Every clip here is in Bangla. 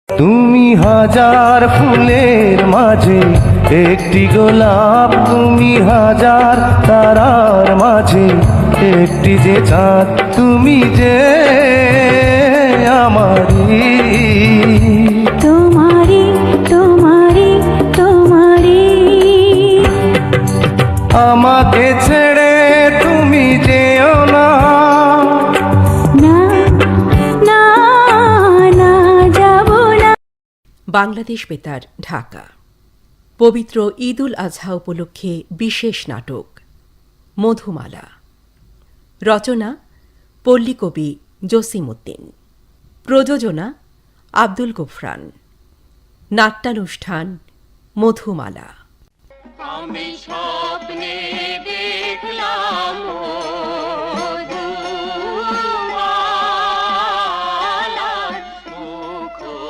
তুমি হাজার ফুলের মাঝে একটি গোলাপ, তুমি হাজার তারার মাঝে একটি যে চাঁদ, তুমি যে আমারি তোমারি তোমারি তোমারি। আমাকে ছেড়ে তুমি যেও না, না না না যাব না। বাংলাদেশ বেতার, ঢাকা। পবিত্র ঈদ উল আজহা উপলক্ষে বিশেষ নাটক মধুমালা। রচনা পল্লীকবি জসিমউদ্দিন। প্রযোজনা আব্দুল গফরান। নাট্যানুষ্ঠান মধুমালা। আমি স্বপ্নে দেখলাম মধুমালার মুখে,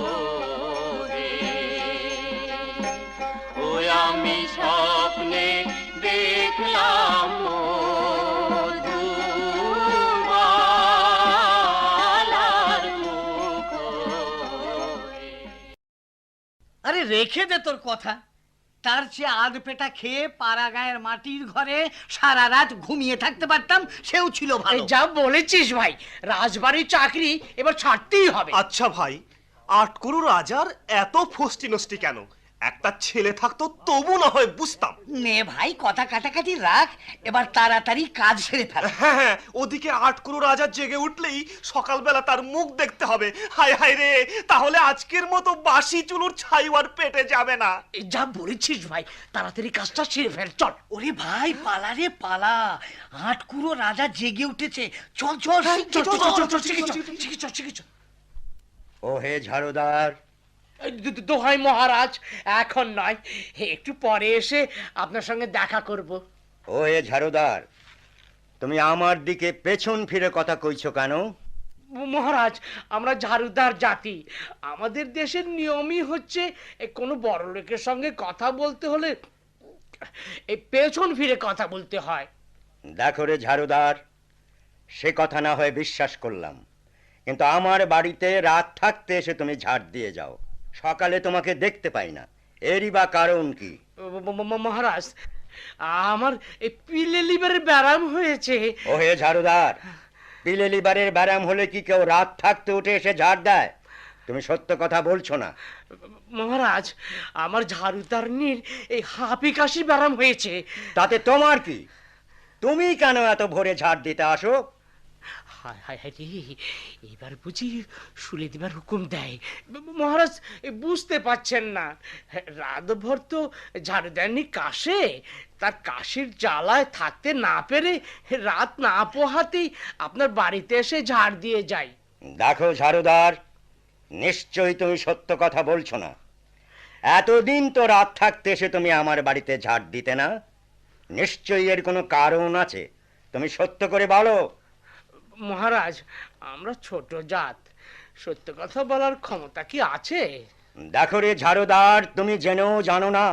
ওই আমি স্বপ্নে দেখলাম মধুমালার মুখে। আরে রেখে দে তোর কথা। তার চেয়ে আধ পেটা খেয়ে পাড়া গায়ের মাটির ঘরে সারা রাত ঘুমিয়ে থাকতে পারতাম, সেও ছিল ভালো। যা বলেছিস ভাই, রাজবাড়ির চাকরি এবার ছাড়তেই হবে। আচ্ছা ভাই, আটকুরু রাজার এত ফষ্টি নষ্টি কেন? একটা ছেলে থাকতো তবু না হয় বুঝতাম। নে ভাই, কথা কাটাকাটি রাখ, এবার তাড়াতাড়ি কাজ সেরে ফেল। হ্যাঁ হ্যাঁ, ওদিকে আটকুরু রাজা জেগে উঠলেই সকালবেলা তার মুখ দেখতে হবে। হায় হায় রে, তাহলে আজকের মতো বাসি চুলুর ছাই আর পেটে যাবে না। যা বলেছিস ভাই, তাড়াতাড়ি কাজটা সেরে ফেল, চল। ওরে ভাই, পালা রে পালা, আটকুড়ো রাজা জেগে উঠেছে। চল চল চল চল চল চল, চিকিৎসা। ও হে ঝাড়ুদার, দোহাই মহারাজ, এখন নয়, একটু পরে এসে আপনার সঙ্গে দেখা করব। ও হে ঝাড়ুদার, তুমি আমার দিকে পেছন ফিরে কথা কইছো কেন? মহারাজ, আমরা ঝাড়ুদার জাতি, আমাদের দেশের নিয়মই হচ্ছে কোনো বড় লোকের সঙ্গে কথা বলতে হলে এই পেছন ফিরে কথা বলতে হয়। দেখো রে ঝাড়ুদার, সে কথা না হয় বিশ্বাস করলাম, কিন্তু আমার বাড়িতে রাত থাকতে এসে তুমি ঝাড় দিয়ে যাও, সকালে তোমাকে দেখতে পাই না, এরই বা কারণ কি? মহারাজ, আমার এই পিলে লিভারের ব্যারাম হয়েছে। ও হে ঝাড়ুদার, পিলে লিভারের ব্যারাম হলে কি কেউ রাত থাকতে উঠে এসে ঝাড় দেয়? তুমি সত্য কথা বলছো না। মহারাজ, আমার ঝাড়ুদারনির এই হাঁপি কাশি ব্যারাম হয়েছে। তাতে তোমার কি? তুমি কেন এত ভোরে ঝাড় দিতে আসো? হায় হায় হায় রে, এবার বুঝি শুলে দিবার হুকুম দেয়। মহারাজ, বুঝতে পারছেন না, রাতভর তো ঝাড়ুদারনি কাশে, তার কাশির জ্বালায় থাকতে না পেরে রাত না পোহাতেই আপনার বাড়িতে এসে ঝাড় দিয়ে যাই। দেখো ঝাড়ুদার, নিশ্চয়ই তুমি সত্য কথা বলছো না। এতদিন তো রাত থাকতে এসে তুমি আমার বাড়িতে ঝাড় দিতে না, নিশ্চয়ই এর কোনো কারণ আছে, তুমি সত্য করে বলো। মহারাজ, আমরা ছোট জাত, সত্য কথা বলার ক্ষমতা কি আছে? দেখো রে ঝাড়ুদার, তুমি জেনেও জানো না,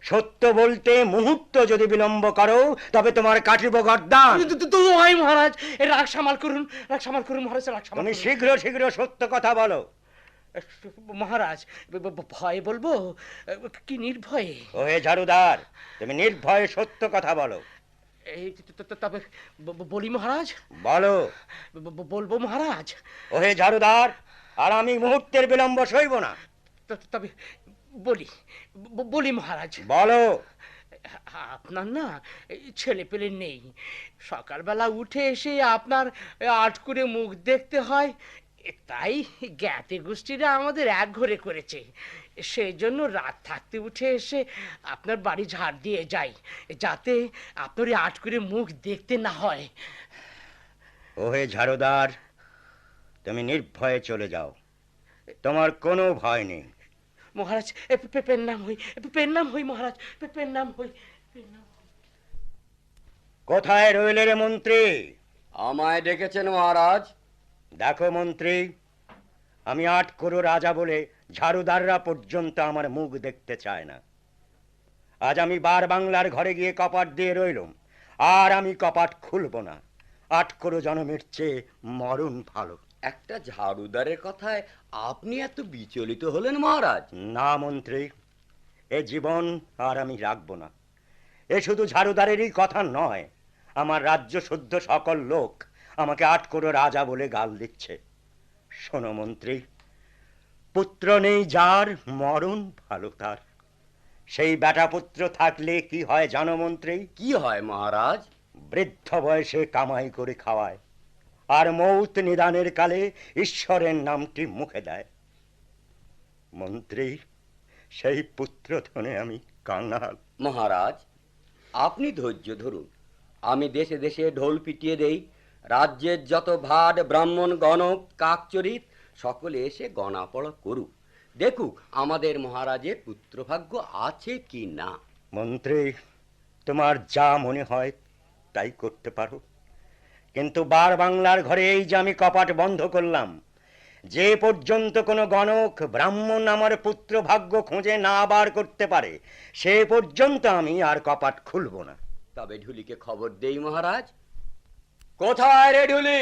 সত্য বলতে মুহূর্ত যদি বিলম্ব করো তবে তোমার কাটিব গর্দান। দোহাই মহারাজ, রাগ সামাল করুন, রাগ সামাল করুন মহারাজ, রাগ সামাল তুমি করুন। শীঘ্র শীঘ্র সত্য কথা বলো। মহারাজ, ভয়ে বলবো কি নির্ভয়ে? ও হে ঝাড়ুদার, তুমি নির্ভয়ে সত্য কথা বলো। এই তবে বলি মহারাজ। বলো। বলবো মহারাজ। ও হে ঝাড়ুদার, আর আমি মুহূর্তের বিলম্ব সইব না। তবে বলি বলি মহারাজ। বলো। আপনার না ছেলে পেলে নেই, সকালবেলা উঠে এসে আপনার আট করে মুখ দেখতে হয়, তাই জ্ঞাতি গোষ্ঠীরা আমাদের এক ঘরে করেছে, সেই জন্য রাত থাকতে উঠে এসে আপনার বাড়ি ঝাড় দিয়ে যাই, যাতে আপনার আট করে মুখ দেখতে না হয়। ও হে ঝাড়ুদার, তুমি নির্ভয়ে চলে যাও, তোমার কোনো ভয় নেই। মহারাজ, পেন নাম হই, পেন নাম হই মহারাজ, পেন নাম হই। কোথায় রইলে রে মন্ত্রী? আমায় ডেকেছেন মহারাজ? দেখো মন্ত্রী, আমি আটকুরু রাজা বলে ঝাড়ুদাররা পর্যন্ত আমার মুখ দেখতে চায় না। আজ আমি বার বাংলার ঘরে গিয়ে কপাট দিয়ে রইলুম, আর আমি কপাট খুলব না। আটকুরু জনমের চেয়ে মরণ ভালো। একটা ঝাড়ুদারের কথায় আপনি এত বিচলিত হলেন মহারাজ? না মন্ত্রী, এ জীবন আর আমি রাখবো না। এ শুধু ঝাড়ুদারেরই কথা নয়, আমার রাজ্য শুদ্ধ সকল লোক আমাকে আটকোড়ো রাজা বলে গাল দিচ্ছে। শোনো মন্ত্রী, পুত্র নেই যার, মরণ ভালো তার। সেই বেটা পুত্র থাকলে কি হয় জানো মন্ত্রী? কি হয় মহারাজ? বৃদ্ধ বয়সে কামাই করে খাওয়ায়, আর মৌত নিদানের কালে ঈশ্বরের নামটি মুখে দেয়। মন্ত্রী, সেই পুত্র ধনে আমি কাঙাল। মহারাজ, আপনি ধৈর্য ধরুন। আমি দেশে দেশে ঢোল পিটিয়ে দেই। রাজ্যের যত ভাট, ব্রাহ্মণ, গণক, কাকচরিত সকলে এসে গণাপড়া করুক, দেখুক আমাদের মহারাজের পুত্রভাগ্য আছে কি না। মন্ত্রী, তোমার যা মনে হয় তাই করতে পারো, কিন্তু বার বাংলার ঘরে এই যে আমি কপাট বন্ধ করলাম, যে পর্যন্ত কোনো গণক ব্রাহ্মণ আমার পুত্র ভাগ্য খুঁজে না বার করতে পারে, সে পর্যন্ত আমি আর কপাট খুলব না। তবে ঢুলিকে খবর দেই মহারাজ। কোথায় রে ঢুলি?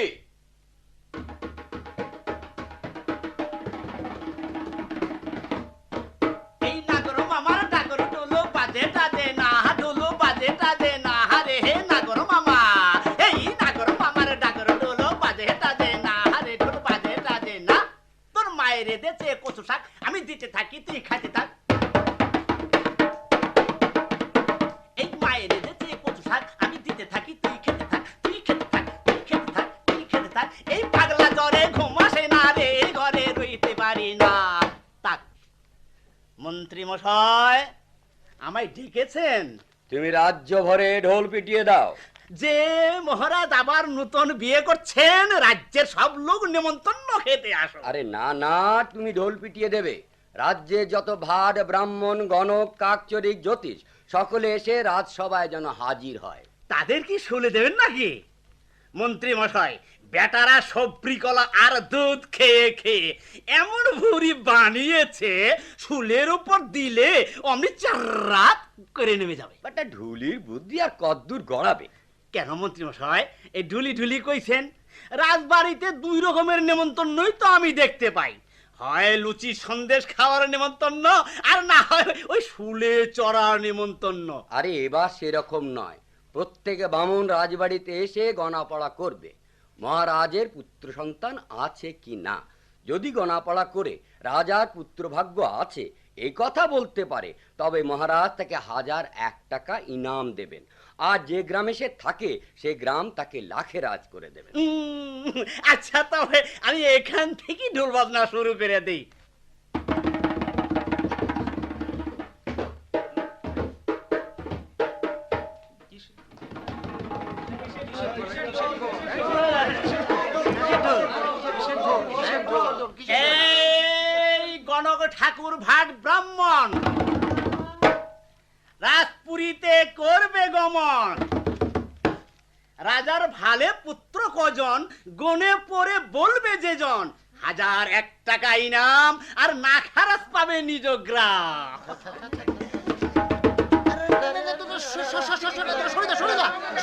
এই নাগর মামার ডাগর ডোলো বাজে টাজে না, ডোলো বাজে টাজে না রে হে নাগর মামা। এই নাগর মামার ডাগর ডোলো বাজে টাজে না রে, ঢোল বাজে টাজে না। তোর মায়ের দেছে কচু শাক, আমি দিতে থাকি তুই খাইতে থাক। এই মায়ের দেছে কচু শাক, আমি দিতে থাকি তুই খেতে থাক, তুই খেতে থাক, তুই খেতে থাক, তুই খেতে থাক। এই পাগলা জ্বরে ঘুম আসে না রে, ঘরে রইতে পারি না। তাক মন্ত্রী মশাই, আমায় ডেকেছেন? তুমি রাজ্য ভরে ঢোল পিটিয়ে দাও। যে মহারাজ আবার নতুন বিয়ে করছেন, রাজ্যের সব লোক নেমন্তন্ন খেতে আসো। আরে না না, তুমি ঢোল পিটিয়ে দেবে। রাজ্যে যত ভাট, ব্রাহ্মণ, গণক, কাকচরিক, জ্যোতিষ সকলে এসে রাজসভায় যেন হাজির হয়। তাদের কি শুলে দেবেন নাকি? মন্ত্রী মশাই, বেটারা সবরি কলা আর দুধ খেয়ে খেয়ে এমন ভুঁড়ি বানিয়েছে, শুলের উপর দিলে অমনি চাররাত করে নেমে যাবে। বাট ঢুলির বুদ্ধি আর কদ্দূর গড়াবে? কেন মন্ত্রী মশাই এই ঢুলি ঢুলি কইছেন? রাজবাড়িতে দুই রকমের নেমন্তন্নই তো আমি দেখতে পাই, হয় লুচি সন্দেশ খাওয়ার নেমন্তন্ন, আর না হয় ওই শুলে চড়ার নেমন্তন্ন। আরে এবার সেরকম নয়, প্রত্যেকে বামুন রাজবাড়িতে এসে গণাপড়া করবে মহারাজের পুত্র সন্তান আছে কি না। যদি গণাপড়া করে রাজার পুত্রভাগ্য আছে এই কথা বলতে পারে, তবে মহারাজ তাকে 1001 টাকা ইনাম দেবেন, আর যে গ্রামে সে থাকে সে গ্রাম তাকে লাখে রাজ করে দেবেন। আচ্ছা, তবে আমি এখান থেকে ঢোল বাজনা শুরু করে দেই। এই গণক ঠাকুর ভাট ব্রাহ্মণ রাজপুরীতে করবে গমন, রাজার ভালে পুত্র কজন গনে পড়ে বলবে যে জন, 1001 টাকা ইনাম আর না খারাপ পাবে নিজ গ্রাম।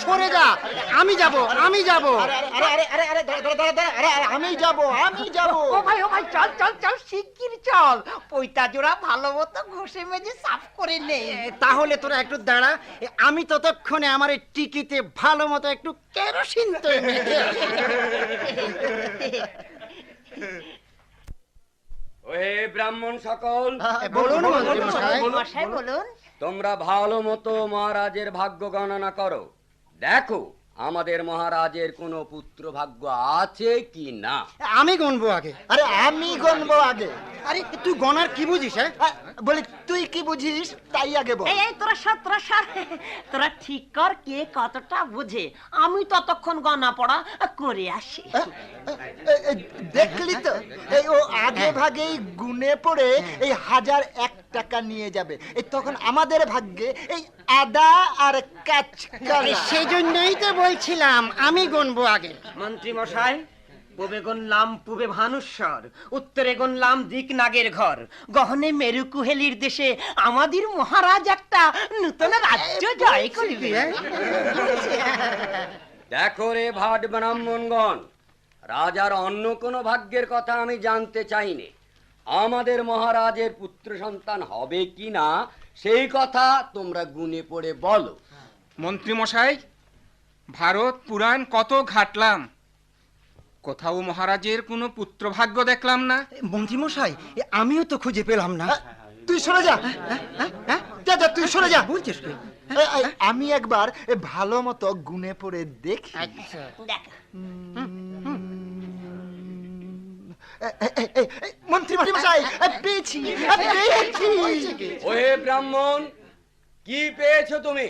সরে যা, আমি যাব, আমি যাব। আমি যাব, আমি যাব। ও ভাই চল চল চল, শিগগির চল। পয়তা জোড়া ভালো মতো ঘষে মেজে সাফ করে নে। তাহলে তোরা একটু দাঁড়া, আমি ততক্ষণে আমার এই টিকিতে ভালো মতো একটু কেরোসিন তো মেখে আসি। ওহে ব্রাহ্মণ সকল, বলুন মন্ত্রী মশাই। মশাই বলুন। তোমরা ভালো মতো মহারাজের ভাগ্য গণনা করো, দেখো আমাদের মহারাজের কোনো পুত্র ভাগ্য আছে কি না। আমি গণবো আগে। আরে আমি গণবো আগে? আরে তুই গণার কি বুঝিস? হ্যাঁ বলি, তুই কি বুঝিস তাই আগে বল। এই তোরা সর তোরা ঠিক কর কে কতটা বুঝে, আমি ততক্ষণ গণা পড়া করে আসি। দেখলি তো, এই ও আগে ভাগেই গুনে পড়ে এই 1001 টাকা নিয়ে যাবে। এই তখন আমাদের ভাগ্যে এই আদা আর কাঁচকলা। সেই জন্যই তো বলছিলাম আমি গণবো আগে। মন্ত্রী মশাই, পূবে গণলাম পূবে ভানুশ্বর, উত্তরে গণলাম দিক নাগের ঘর, গহনে মেরু কুহেলির দেশে আমাদের মহারাজ একটা নূতন রাজ্য জয় করবে। দেখো রে ভাট ব্রাহ্মণগণ, রাজার অন্য কোনো ভাগ্যের কথা আমি জানতে চাইনি। আমাদের মহারাজের পুত্র সন্তান হবে কি না সেই কথা তোমরা গুনে পড়ে বলো। মন্ত্রী মশাই, ভারত পুরাণ কত ঘাটলাম, কোথাও মহারাজের কোনো পুত্রভাগ্য দেখলাম না। মন্ত্রী মশাই, আমিও তো খুঁজে পেলাম না। তুই সরে যা, যা যা, তুই সরে যা। বলছিস তুই? আমি একবার ভালো মতো গুনে পড়ে দেখি। মন্ত্রী মশাই, পেয়েছি পেয়েছি। ওহে ব্রাহ্মণ, কি পেয়েছো তুমি?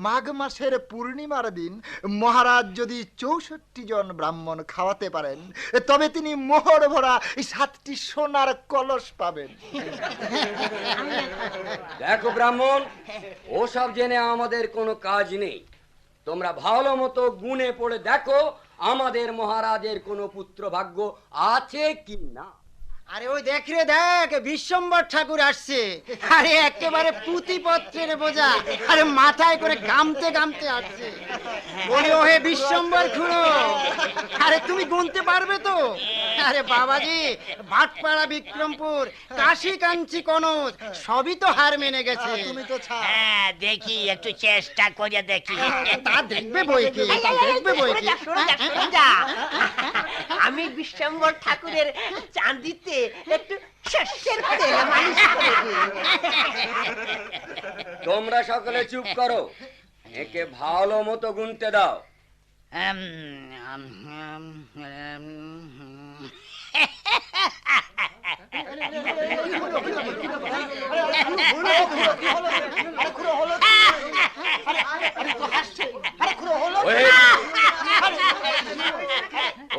মাঘ মাসের পূর্ণিমার দিন মহারাজ যদি 64 জন ব্রাহ্মণ খাওয়াতে পারেন, তবে তিনি মোহর ভরা 7টি সোনার কলস পাবেন। দেখো ব্রাহ্মণ, ওসব জেনে আমাদের কোনো কাজ নেই। তোমরা ভালো মতো গুনে পড়ে দেখো আমাদের মহারাজের কোনো পুত্র ভাগ্য আছে কি না। আরে ওই দেখ রে দেখ, বিশ্বম্বর ঠাকুর আসছে। আরে একেবারে পুঁতিপত্রের বোঝা, আরে মাথায় করে গামতে গামতে আসছে। ওরে ওহে বিশ্বম্বর খুড়ো, আরে তুমি গুনতে পারবে তো? আরে বাবাজি, ভাটপাড়া বিক্রমপুর, কাশি কাঞ্চি কনজ সবই তো হার মেনে গেছে। তুমি তো হ্যাঁ, দেখি একটু চেষ্টা করে দেখি। তা দেখবে বই কি, দেখবে বই কি। আমি বিশ্বম্বর ঠাকুরের চাঁদিতে একটু শস্যের তেল মালিশ করে দিই। তোমরা সকলে চুপ করো, একে ভালো মতো গুনতে দাও।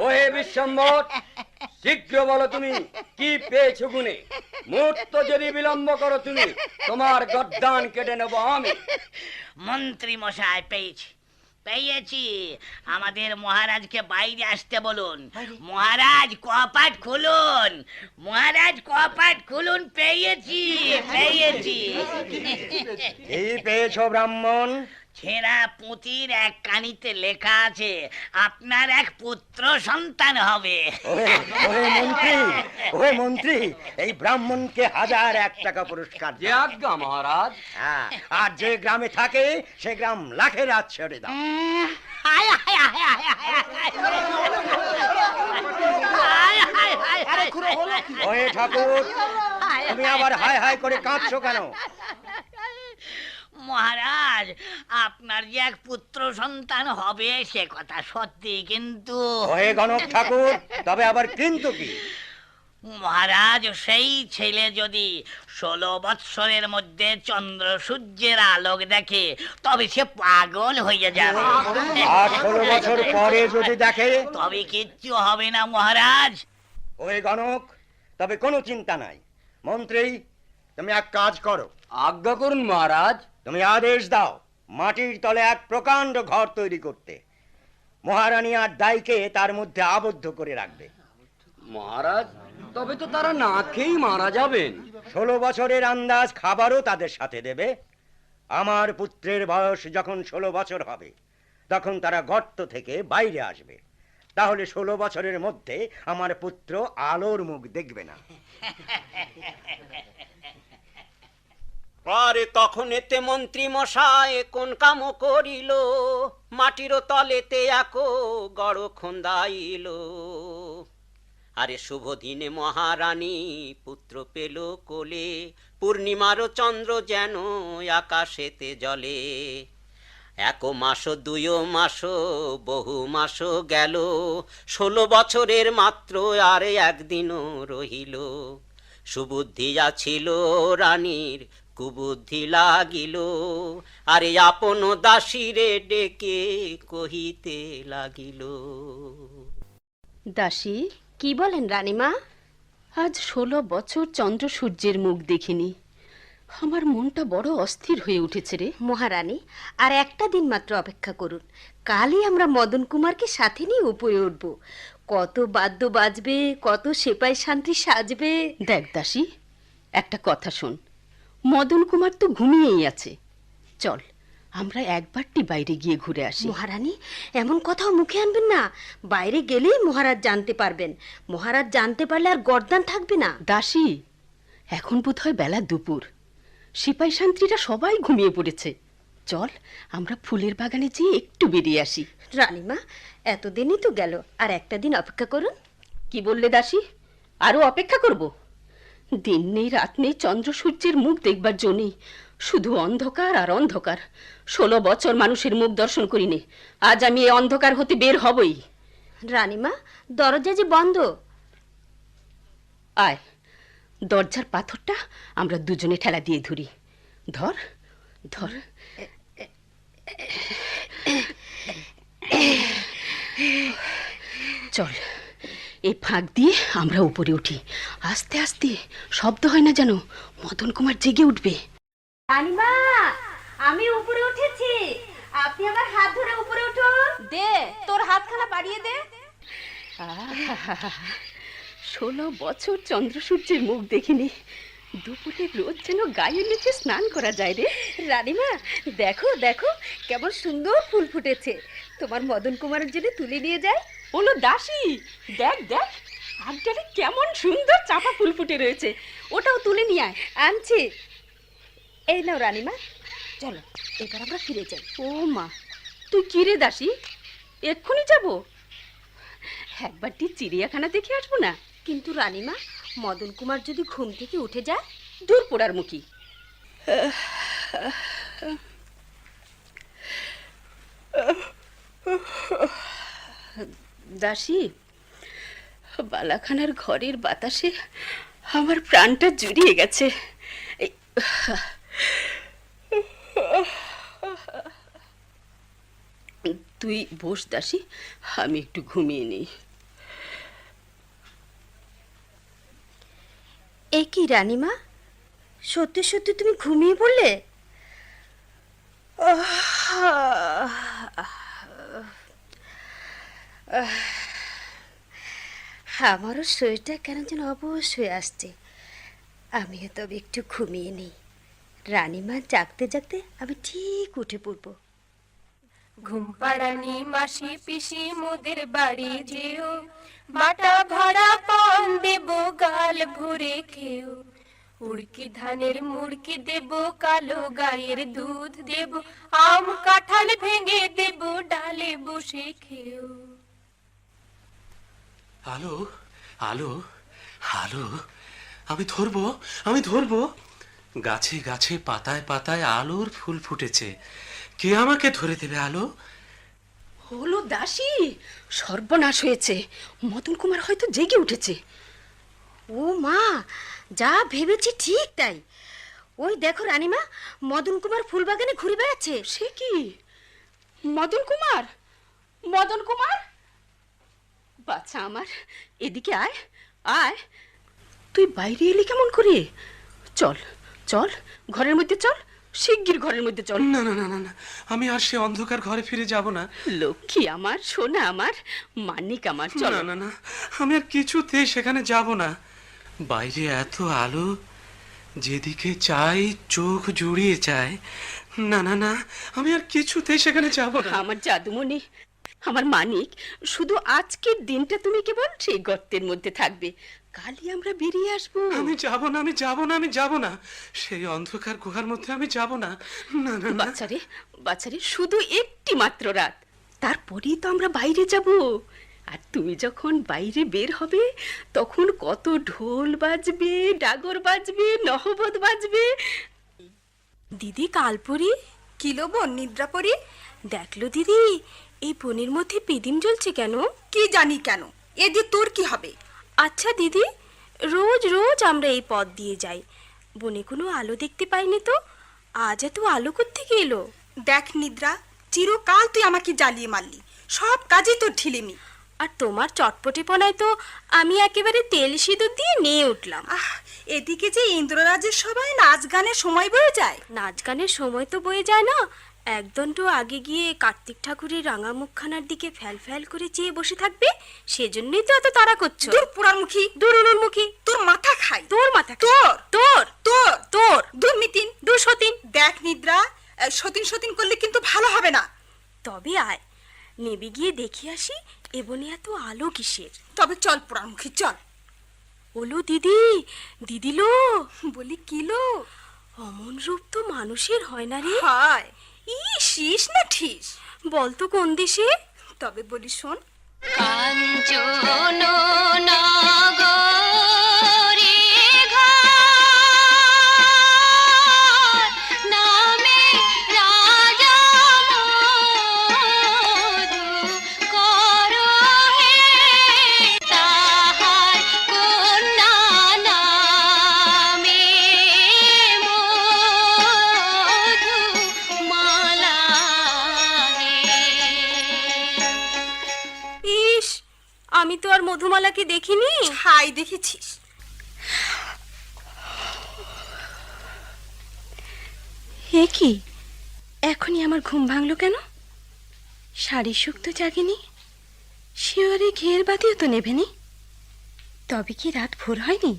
ওহে বিশ্বম্বর, শীঘ্র বলো তুমি কি পেয়েছো গুনে। মুহূর্ত যদি বিলম্ব করো তুমি, তোমার গর্দান কেটে নেব আমি। মন্ত্রী মশাই, পেয়েছি। আমাদের মহারাজকে বাইরে আসতে বলুন। মহারাজ কপাট খুলুন, মহারাজ কপাট খুলুন। পেয়েছি। কি পেয়েছো ব্রাহ্মণ? ছেঁড়া পুঁতির এক কানিতে লেখা আছে আপনার এক পুত্র সন্তান হবে। ওহে মন্ত্রী, এই ব্রাহ্মণকে 1001 টাকা পুরস্কার। যে আজ্ঞা মহারাজ। হ্যাঁ, আর যে গ্রামে থাকে সে গ্রাম লাখের রাত ছেড়ে দাও। ওহে ঠাকুর, তুমি আবার হায় হায় করে কাঁদছো কেন? মহারাজ, আপনার যে এক পুত্র সন্তান হবে সে কথা সত্যি, কিন্তু ওহে গণক ঠাকুর, তবে আবার কিন্তু কি? মহারাজ, সেই ছেলে যদি 16 বৎসরের মধ্যে চন্দ্র সূর্যের আলোক দেখে তবে সে পাগল হয়ে যাবে। আর 16 বছর পরে যদি দেখে তবে কিচ্ছু হবে না মহারাজ। ওহে গণক, তবে কোনো চিন্তা নাই। মন্ত্রী, তুমি এক কাজ করো। আজ্ঞা করুন মহারাজ। তুমি আদেশ দাও মাটির তলে এক প্রকাণ্ড ঘর তৈরি করতে। মহারানী আর দাইকে তার মধ্যে আবদ্ধ করে রাখবে। মহারাজ, তবে তো তারা না খেয়েই মারা যাবেন। 16 বছরের আন্দাজ খাবারও তাদের সাথে দেবে। আমার পুত্রের বয়স যখন 16 বছর হবে তখন তারা গর্ত থেকে বাইরে আসবে। তাহলে 16 বছরের মধ্যে আমার পুত্র আলোর মুখ দেখবে না। পরে তখন এতে মন্ত্রী মশাই কোন কাম করিল, মাটির তলেতে একো গড় খন্দাইল। আরে শুভ দিনে মহারানী পুত্র পেল কোলে, পূর্ণিমার চন্দ্র যেন আকাশেতে জ্বলে। 1 মাস 2 মাস বহু মাস গেল, 16 বছরের মাত্র আর একদিনও রহিল। সুবুদ্ধি ছিল রানীর কুবুদ্ধি লাগিল, আরে আপন দাসীরে ডেকে কহিতে লাগিল। দাসী, কি বলেন রানীমা? আজ 16 বছর চন্দ্র সূর্যের মুখ দেখিনি। আমার মনটা বড় অস্থির হয়ে উঠেছে রে। মহারানী, আর একটা দিন মাত্র অপেক্ষা করুন। কালই আমরা মদন কুমারকে সাথে নিয়ে উপরে উঠব। কত বাদ্য বাজবে, কত সেপাই শান্তি সাজবে। দেখ দাসী, একটা কথা শোন, মদন কুমার তো ঘুমিয়েই আছে। চল আমরা একবারটি বাইরে গিয়ে ঘুরে আসি। মহারানী, এমন কথাও মুখে আনবেন না। বাইরে গেলেই মহারাজ জানতে পারবেন। মহারাজ জানতে পারলে আর গর্দান থাকবে না। দাসী, এখন বোধ হয় বেলা দুপুর, সিপাই শান্ত্রীরা সবাই ঘুমিয়ে পড়েছে। চল আমরা ফুলের বাগানে যেয়ে একটু বেরিয়ে আসি। রানীমা, এতদিনই তো গেল, আর একটা দিন অপেক্ষা করুন। কি বললে দাসী? আরো অপেক্ষা করব? দিন নেই রাত নেই চন্দ্র সূর্যের মুখ দেখবার জন্যই শুধু অন্ধকার আর অন্ধকার। 16 বছর মানুষের মুখ দর্শন করিনি, আজ আমি এই অন্ধকার হতে বের হবই। রানীমা, দরজা যে বন্ধ। আয়, দরজার পাথরটা আমরা দুজনে ঠেলা দিয়ে ধরি। ধর ধর। চল, এই ফাঁক দিয়ে আমরা উপরে উঠি। আস্তে আস্তে, শব্দ হয় না যেন, মদন কুমার জেগে উঠবে। রানীমা, আমি উপরে উঠেছি, আপনি আমার হাত ধরে উপরে উঠুন। দে তোর হাতখানা বাড়িয়ে দে। 16 বছর চন্দ্র সূর্যের মুখ দেখিনি, দুপুরে রোজ যেন গায়ের নিচে স্নান করা যায় রে। রানীমা, দেখো দেখো কেমন সুন্দর ফুল ফুটেছে। তোমার মদন কুমারের জন্য তুলে নিয়ে যায়। বলো দাসী, দেখ দেখ আজকালে কেমন সুন্দর চাপা ফুল ফুটে রয়েছে, ওটাও তুলে নিয়ে আয়। আনছি। এই নাও রানীমা, চলো এবার আমরা ফিরে যাই। ও মা, তুই কি রে দাসী, এক্ষুনি যাব? একবারটি চিড়িয়াখানা দেখে আসবো না? কিন্তু রানীমা, মদন কুমার যদি ঘুম থেকে উঠে যায়? দূর পোড়ার মুখী। দাসী, বালাখানার ঘরের বাতাসে আমার প্রাণটা জুড়িয়ে গেছে। তুই বস দাসী, আমি একটু ঘুমিয়ে নিই। এ কি রানীমা, সত্যি সত্যি তুমি ঘুমিয়ে পড়লে? আমারও শরীরটা কেন যেন অবশ হয়ে আসছে। আমিও তবে একটু ঘুমিয়ে নিই। রানীমা জাগতে জাগতে আমি ঠিক উঠে পড়বো। ঘুম পাড়ানি মাসি পিসি মোদের বাড়ি যেও, বাটা ভরা পান দেব গাল ভরে খেও। উড়কি ধানের মুড়কি দেব, কালো গায়ের দুধ দেব, আম কাঁঠাল ভেঙে দেব, ডালে বসে খেও। আলো আলো আলো, আমি ধরবো, আমি ধরবো। গাছে গাছে পাতায় পাতায় আলোর ফুল ফুটেছে, কে আমাকে ধরে দেবে আলো? হলো দাসী, সর্বনাশ হয়েছে, মদন কুমার হয়তো জেগে উঠেছে। ও মা, যা ভেবেছি ঠিক তাই। ওই দেখো রানীমা, মদন কুমার ফুলবাগানে ঘুরে বেড়াচ্ছে। সে কি? মদন কুমার, মদন কুমার, বাচ্চা আমার, এদিকে আয় আয়। তুই বাইরে এলি কেমন করে? চল চল, ঘরের মধ্যে চল, শিগগির ঘরের মধ্যে চল। না না না না না, আমি আর সে অন্ধকার ঘরে ফিরে যাব না। লক্ষ্মী আমার, সোনা আমার, মানিক আমার, চল। না না না, আমি আর কিছুতেই সেখানে যাব না। বাইরে এত আলো, যেদিকে চাই চোখ জুড়িয়ে যায়। না না না, আমি আর কিছুতেই সেখানে যাব না। আমার জাদুমণি, আমার মানিক, শুধু আজকের দিনটা তুমি কেবল সেই গর্তের মধ্যে থাকবে, কালই আমরা বেরিয়ে আসবো। আমি যাব না, আমি যাব না, আমি যাব না, সেই অন্ধকার গুহার মধ্যে আমি যাব না। না না না। বাচ্চারে বাচ্চারে, শুধু একটি মাত্র রাত, তারপরেই তো আমরা বাইরে যাব। আর তুমি যখন বাইরে বের হবে, তখন কত ঢোল বাজবে, ডাগর বাজবে, নহবত বাজবে। দিদি কালপুরি, কিলো বোন নিদ্রা পরি, দেখলো দিদি এই বনের মধ্যে পেদিম জ্বলছে কেন? কি জানি কেন, এ দিয়ে তোর কি হবে? আচ্ছা দিদি, রোজ রোজ আমরা এই পথ দিয়ে যাই, বনে কোনো আলো দেখতে পাইনি তো, আজ এত আলো কোত্থেকে এলো? দেখ নিদ্রা, চিরকাল তুই আমাকে জ্বালিয়ে মারলি, সব কাজে তোর ঢিলেমি। আর তোমার চটপটেপনায় তো আমি একেবারে তেল সিঁদুর দিয়ে নিয়ে উঠলাম। এদিকে যে ইন্দ্ররাজের সবাই নাচ গানের সময় বয়ে যায়। নাচ গানের সময় তো বয়ে যায় না, একদণ্ড আগে গিয়ে কার্তিক ঠাকুরের রাঙা মুখখানার দিকে ফ্যাল ফ্যাল করে চেয়ে বসে থাকবে, সেজন্যই তো এত তাড়া করছো। দূর পুরাণমুখী, দূর উনুনমুখী, তোর মাথা খাই, তোর মাথা, তোর তোর তোর তোর দূর মিতিন, দূর সতীন। দেখ নিদ্রা, সতীন সতীন করলে কি নেবে গিয়ে দেখে আসি এ বনে এত আলো কিসের। তবে চল পোড়ামুখী চল। ওলো দিদি, দিদিলো, বলি কিলো, অমন রূপ তো মানুষের হয় না রে। হয় ইস না ঠিস, বলতো কোন দেশে? তবে বলি শোন। কাঞ্চন নগরে ঘর নামে রাজা মধু করো হে তাহার কন্যা নামে মধু মালা ইস, আমি তো আর মধুমালাকে দেখিনি। হাই দেখেছিস? হে কি, এখনই আমার ঘুম ভাঙলো কেন? শাড়ির সুখ তো জাগেনি, শিওরে ঘের বাতিও তো নেভেনি। তবে কি রাত ভোর হয়নি?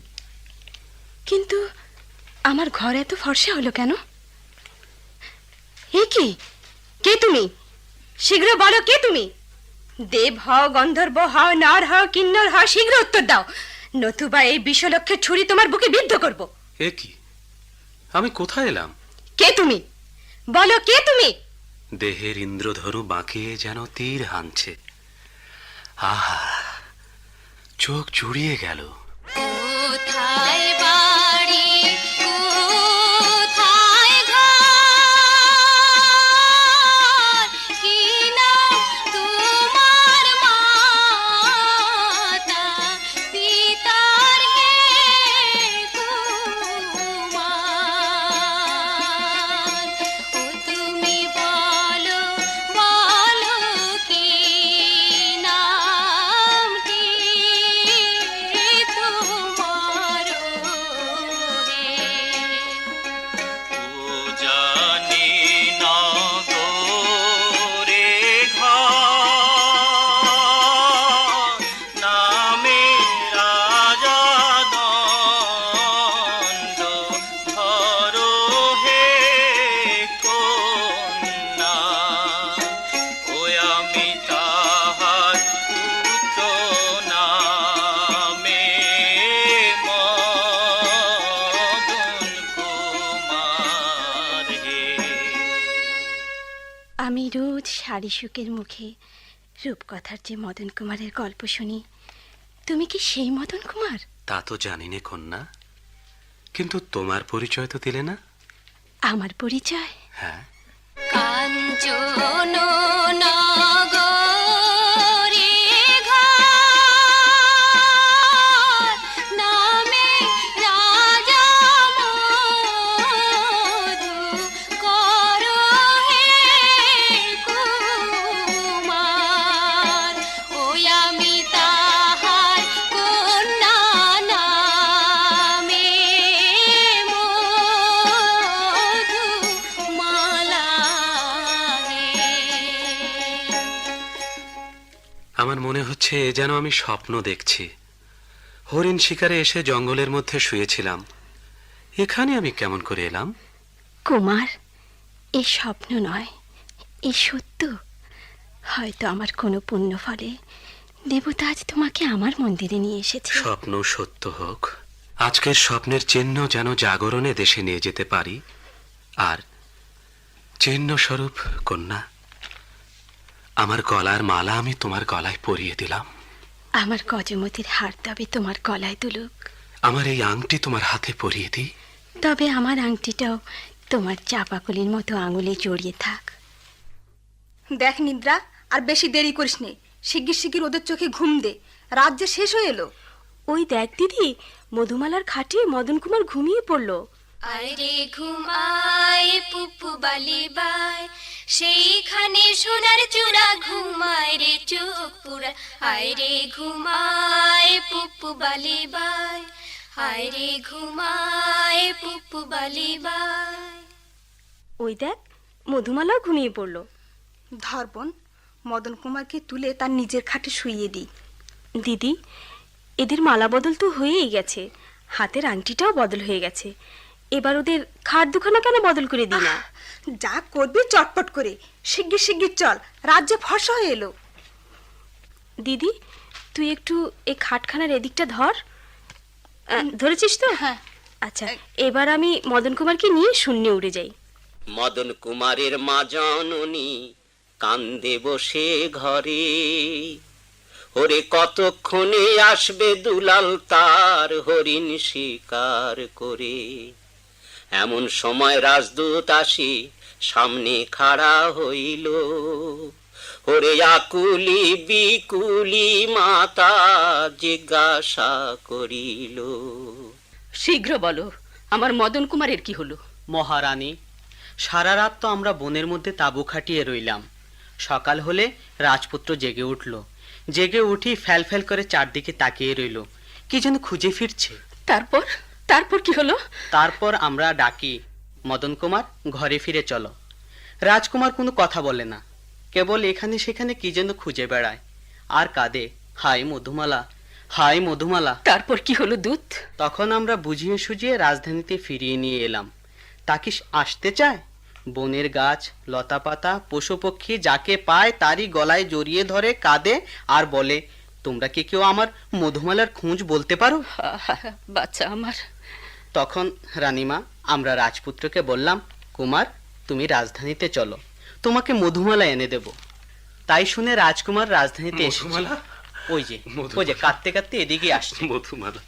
কিন্তু আমার ঘর এত ফর্সা হলো কেন? হে কি, কে তুমি? শীঘ্র বলো, কে তুমি? দেব হও, গন্ধর্ব হও, নার হও, কিন্নর হও, শীঘ্র উত্তর দাও, নতুবা এই বিষলক্ষের ছুরি তোমার বুকে বিদ্ধ করব। এ কি, আমি কোথায় এলাম? কে তুমি? বলো, কে তুমি? দেহের ইন্দ্রধনু বাঁকিয়ে যেন তীর হানছে। আহা, চোখ জুড়িয়ে গেল। কোথায় বাড়ি কোথায় ঘর কি নাম তোমার মাতা পিতার হে কুমার ও তুমি বলো বলো কি নামটি তোমার হে জানি নগরে ঘর নামে রাজা দণ্ড ধরো হে কন্যা ওই আমি তাহার পুত্র নামে মদন কুমার হে। আমি রোজ শাড়ি সুখের মুখে রূপকথার যে মদন কুমারের গল্প শুনি, তুমি কি সেই মদন কুমার? তা তো জানি নে কন্যা, কিন্তু তোমার পরিচয় তো দিলে না। আমার পরিচয়? হ্যাঁ, কাঞ্চন নগরে ঘর নামে রাজা মধু করো হে কুমার ওই আমি তাহার কন্যা নামে মধু মালা আমার মনে হচ্ছে যেন আমি স্বপ্ন দেখছি। হরিণ শিকারে এসে জঙ্গলের মধ্যে শুয়েছিলাম, এখানে আমি কেমন করে এলাম? কুমার, এ স্বপ্ন নয়, এ সত্য। হয়তো আমার কোনো পুণ্য ফলে দেবতা আজ তোমাকে আমার মন্দিরে নিয়ে এসেছে। স্বপ্ন সত্য হোক, আজকের স্বপ্নের চিহ্ন যেন জাগরণে দেশে নিয়ে যেতে পারি। আর চিহ্ন স্বরূপ কন্যা, আমার গলার মালা আমি তোমার গলায় পরিয়ে দিলাম। আমার গজমতির হার তবে তোমার গলায় দুলুক। আমার এই আংটি তোমার হাতে পরিয়ে দিই। তবে আমার আংটিটাও তোমার চাপাকলির মতো আঙুলে জড়িয়ে থাক। দেখ নিদ্রা, আর বেশি দেরি করিস নে, শিগগির শিগগির ওদের চোখে ঘুম দে, রাত যে শেষ হয়ে এলো। ওই দেখ দিদি, মধুমালার খাটে মদন কুমার ঘুমিয়ে পড়লো। আরে ঘুমায় পুপু বালিবাই সেইখানে সোনার চূড়া ঘুমায় রে চোখ পুরা আয় রে ঘুমায় পুপু বালিবাই আয় রে ঘুমায় পুপু বালিবাই। ওই দেখ, মধুমালাও ঘুমিয়ে পড়লো। ধরবন, মদন কুমারকে তুলে তার নিজের খাটে শুইয়ে দিই। দিদি, এদের মালা বদল তো হয়েই গেছে, হাতের আংটিটাও বদল হয়ে গেছে। এবার ওদের খাট দুখানা কেন বদল করে দিই না? যা করবি চটপট করে, শিগগির শিগগির চল, রাজ্যে ফসা হয়ে এলো। দিদি, তুই একটু এই খাটখানার এদিকটা ধর। ধরেছিস তো? হ্যাঁ। আচ্ছা, এবার আমি মদন কুমারকে নিয়ে শূন্যে উড়ে যাই। মদন কুমারের মা জননী কান্দে বসে ঘরে, ওরে কতক্ষণে আসবে দুলাল তার হরিণ শিকার করে। এমন সময় রাজদূত আসি সামনে খাড়া হইল, ওরে আকুলি বিকুলি মাতা জিজ্ঞাসা করিল। শীঘ্র বলো, আমার মদন কুমারের কি হলো? মহারানী, সারা রাত তো আমরা বনের মধ্যে তাঁবু খাটিয়ে রইলাম। সকাল হলে রাজপুত্র জেগে উঠল। জেগে উঠি ফ্যাল ফ্যাল করে চারদিকে তাকিয়ে রইল, কি যেন খুঁজে ফিরছে। তারপর তারপর কি হলো? তারপর আমরা ডাকি, মদন কুমার ঘরে ফিরে চলো। রাজকুমার কোনো কথা বলে না, কেবল এখানে সেখানে কি যেন খুঁজে বেড়ায় আর কাঁদে, হায় মধুমালা, হায় মধুমালা। তারপর কি হলো দূত? তখন আমরা বুঝিয়ে সুঝিয়ে রাজধানীতে ফিরিয়ে নিয়ে এলাম। তা কি আসতে চায়? বনের গাছ, লতা পাতা, পশু পক্ষী যাকে পায় তারই গলায় জড়িয়ে ধরে কাঁদে আর বলে, তোমরা কি কেউ আমার মধুমালার খোঁজ বলতে পারো? বাচ্চা আমার। তখন রানীমা আমরা রাজপুত্রকে বললাম, কুমার তুমি রাজধানীতে চলো, তোমাকে মধুমালা এনে দেব। তাই শুনে রাজকুমার রাজধানীতে এসেছে। ওই যে ওই যে কাঁদতে কাঁদতে এদিকে আসছে। মধুমালা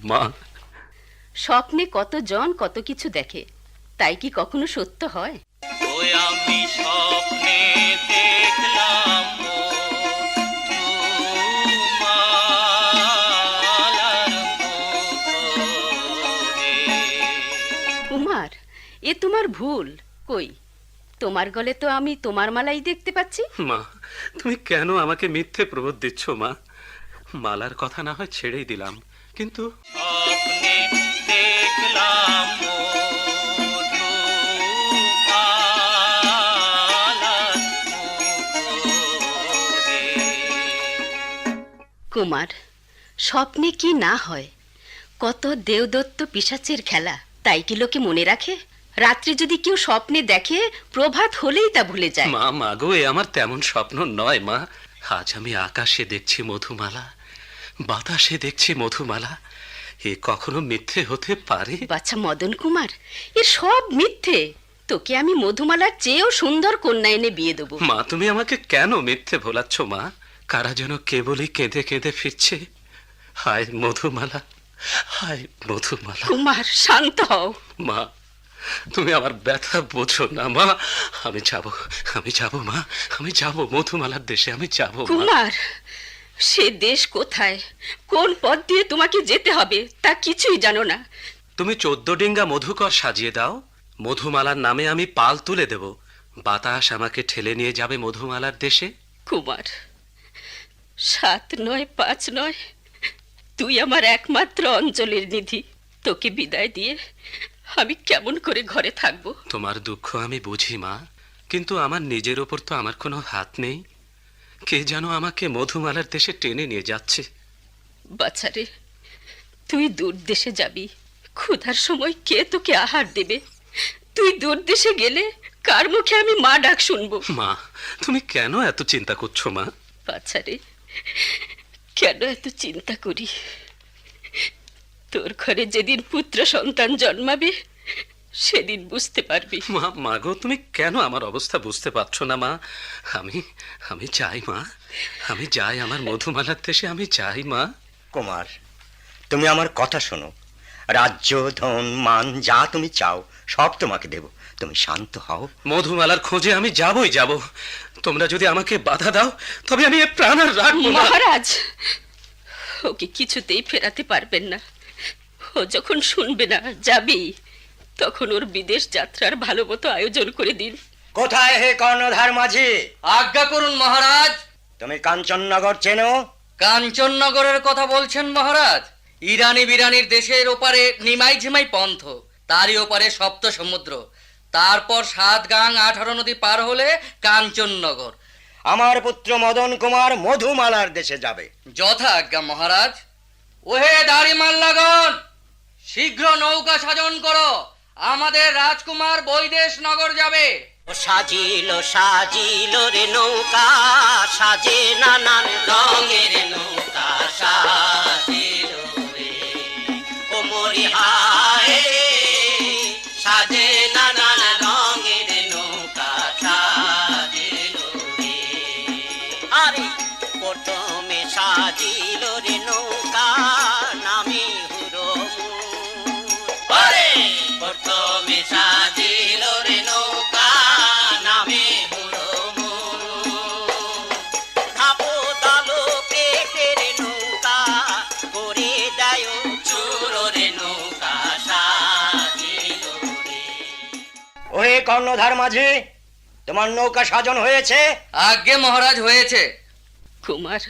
মা। স্বপ্নে কত জন কত কিছু দেখে, তাই কি কখনো সত্য হয়? ওই আমি স্বপ্নে দেখলাম কুমার, এ তোমার ভুল। কই, তোমার গলে তো আমি তোমার মালাই দেখতে পাচ্ছি। মা, তুমি কেন আমাকে মিথ্যে প্রবোধ দিচ্ছ মা? মালার কথা না হয় ছেড়েই দিলাম, কিন্তু স্বপ্নে দেখলাম কুমার, স্বপ্নে কি না হয়, কত দেবদত্ত পিশাচের খেলা, তাই কি লোকে মনে রাখে? রাত্রে যদি কেউ স্বপ্নে দেখে, প্রভাত হলেই তা ভুলে যায়। মা, মাগো, এ আমার তেমন স্বপ্ন নয় মা। আজ আমি আকাশে দেখছি মধুমালা, বাতাসে দেখছি মধুমালা, এ কখনো মিথ্যে হতে পারে? বাচ্চা মদন কুমার, এ সব মিথ্যে। তোকে আমি মধুমালার চেয়েও সুন্দর কন্যা এনে বিয়ে দেবো। মা, তুমি আমাকে কেন মিথ্যে ভোলাচ্ছ মা? কারা যেন কেবলই কেঁদে কেঁদে ফিরছে। হায় মধুমালা, হায় মধুমালা। কুমার, শান্ত হও। মা, তুমি আমার ব্যথা বোঝো না মা। আমি যাব মা, আমি যাব মধুমালার দেশে, আমি যাব। কুমার, সে দেশ কোথায়, কোন পথ দিয়ে তোমাকে যেতে হবে তা কিছুই জানো না। তুমি 14 ডিঙ্গা মধুকর সাজিয়ে দাও, মধুমালার নামে আমি পাল তুলে দেব, বাতাস আমাকে ঠেলে নিয়ে যাবে মধুমালার দেশে। কুমার, 7 নয় 5 নয়, তুই আমার একমাত্র অঞ্চলের নিধি। তোকে বিদায় দিয়ে আমি কেমন করে ঘরে থাকবো? তোমার দুঃখ আমি বুঝি মা, কিন্তু আমার নিজের ওপর তো আমার কোনো হাত নেই। কে যেন আমাকে মধুমালার দেশে টেনে নিয়ে যাচ্ছে। বাচ্চারে, তুই দূর দেশে যাবি, ক্ষুধার সময় কে তোকে আহার দেবে? তুই দূর দেশে গেলে কার মুখে আমি মা ডাক শুনবো? মা, তুমি কেন এত চিন্তা করছো মা? বাচ্চারে, কেন এত চিন্তা করি? তোর ঘরে যেদিন পুত্র সন্তান জন্মাবে সেদিন বুঝতে পারবি। মা, মাগো, তুমি কেন আমার অবস্থা বুঝতে পারছো না মা? আমি চাই মা, আমি যাই আমার মধুমালার দেশে, আমি চাই মা। কুমার, তুমি আমার কথা শোনো। রাজ্য, ধন, মান যা তুমি চাও সব তোমাকে দেব, তুমি শান্ত হও। মধুমালার খোঁজে আমি যাবই যাব। তোমরা যদি আমাকে বাধা দাও তবে আমি এ প্রাণ আর রাখবো না। মহারাজ, ওকে কিছুতেই ফেরাতে পারবেন না। ও যখন শুনবে না যাবি, তখন ওর বিদেশ যাত্রার ভালো মতো আয়োজন করে দিন। কোথায় হে কর্ণধার মাঝি? আজ্ঞা করুন মহারাজ। তুমি কাঞ্চননগর চেনো? কাঞ্চননগরের কথা বলছেন মহারাজ? ইরানি বিরানির দেশের ওপারে নিমাই ঝিমাই পন্থ, তারই ওপারে সপ্ত সমুদ্র, তারপর 7 গাং 18 নদী পার হলে কাঞ্চননগর। আমার পুত্র মদন কুমার মধুমালার দেশে যাবে। যথা আজ্ঞা মহারাজ। ওহে দাড়ি মাল্লাগণ, শীঘ্র নৌকা সাজন করো, আমাদের রাজকুমার বৈদেশ নগর যাবে। সাজিল সাজিল রে নৌকা, সাজে নানান রঙের নৌকা সাজিল রে, ও মরি হায় রে, সাজে নানান রঙের নৌকা সাজিল রে। আরে প্রথমে সাজিল রে নৌকা, নামে হুড়মুড়। আরে প্রথমে সাজিল রে নৌকা, নামে হুড়মুড়। আপদ আলো পেটের নৌকা, করে দেয় চুর রে নৌকা সাজিল রে। ওহে কর্ণধার মাঝি, তোমার নৌকা সাজন হয়েছে? আজ্ঞে মহারাজ, হয়েছে। কুমার,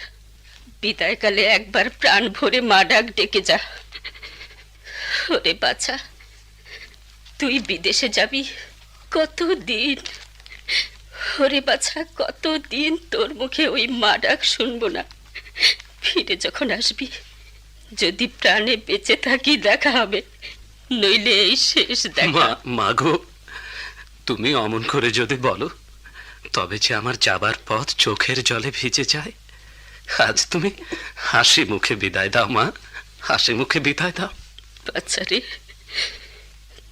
বিদায়কালে একবার প্রাণ ভরে মা ডাক ডেকে যা। ওরে বাছা, তুই বিদেশে যাবি কতদিন? ওরে বাছা, কতদিন তোর মুখে ওই মা ডাক শুনবো না। ফিরে যখন আসবি, যদি প্রাণে বেঁচে থাকি দেখা হবে, নইলে এই শেষ দেখা। মাগো, তুমি অমন করে যদি বলো, তবে যে আমার যাবার পথ চোখের জলে ভিজে যায়। আজ তুমি হাসি মুখে বিদায় দাও মা, হাসি মুখে বিদায় দাও। বাচ্চারে,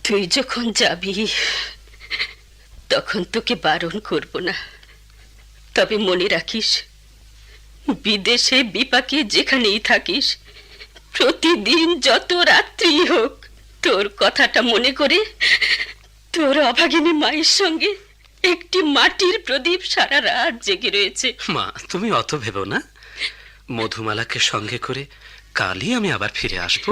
তুই যখন যাবি তখন তোকে বারণ করব না, তবে মনে রাখিস, বিদেশে বিপাকে যেখানেই থাকিস, প্রতিদিন যত রাত্রি হোক, তোর কথাটা মনে করে তোর অভাগিনী মায়ের সঙ্গে একটি মাটির প্রদীপ সারা রাত জেগে রয়েছে। মা, তুমি অত ভেবো না, মধুমালাকে সঙ্গে করে কালই আমি আবার ফিরে আসবো।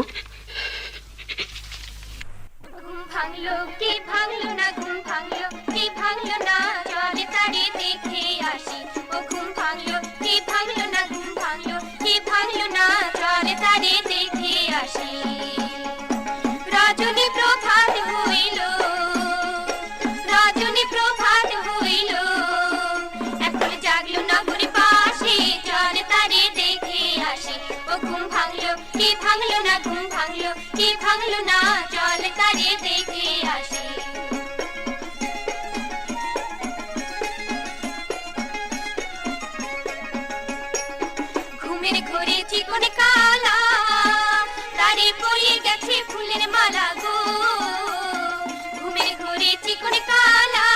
ঘুম ভাঙলো কি ভাঙলো না, ঘুম ভাঙলো কি ভাঙলো না, চলে তারে দেখে আসি। ও ঘুম ভাঙলো কি ভাঙলো না, ঘুম ভাঙলো কি ভাঙলো না, চলে তারে দেখে আসি। রজনী প্রভাত হইল, রজনী প্রভাত হইল, এখন জাগলো নগর পাশে, চলে তারে দেখে আসি। ও ঘুম ভাঙলো কি ভাঙলো না, ঘুম ভাঙলো কি ভাঙলো না, চলে তারে দেখে আসি। ঘুমের ঘরে চিকন কালা, তারে পরিয়ে গেছে ফুলের মালা গো। ঘুমের ঘরে চিকন কালা,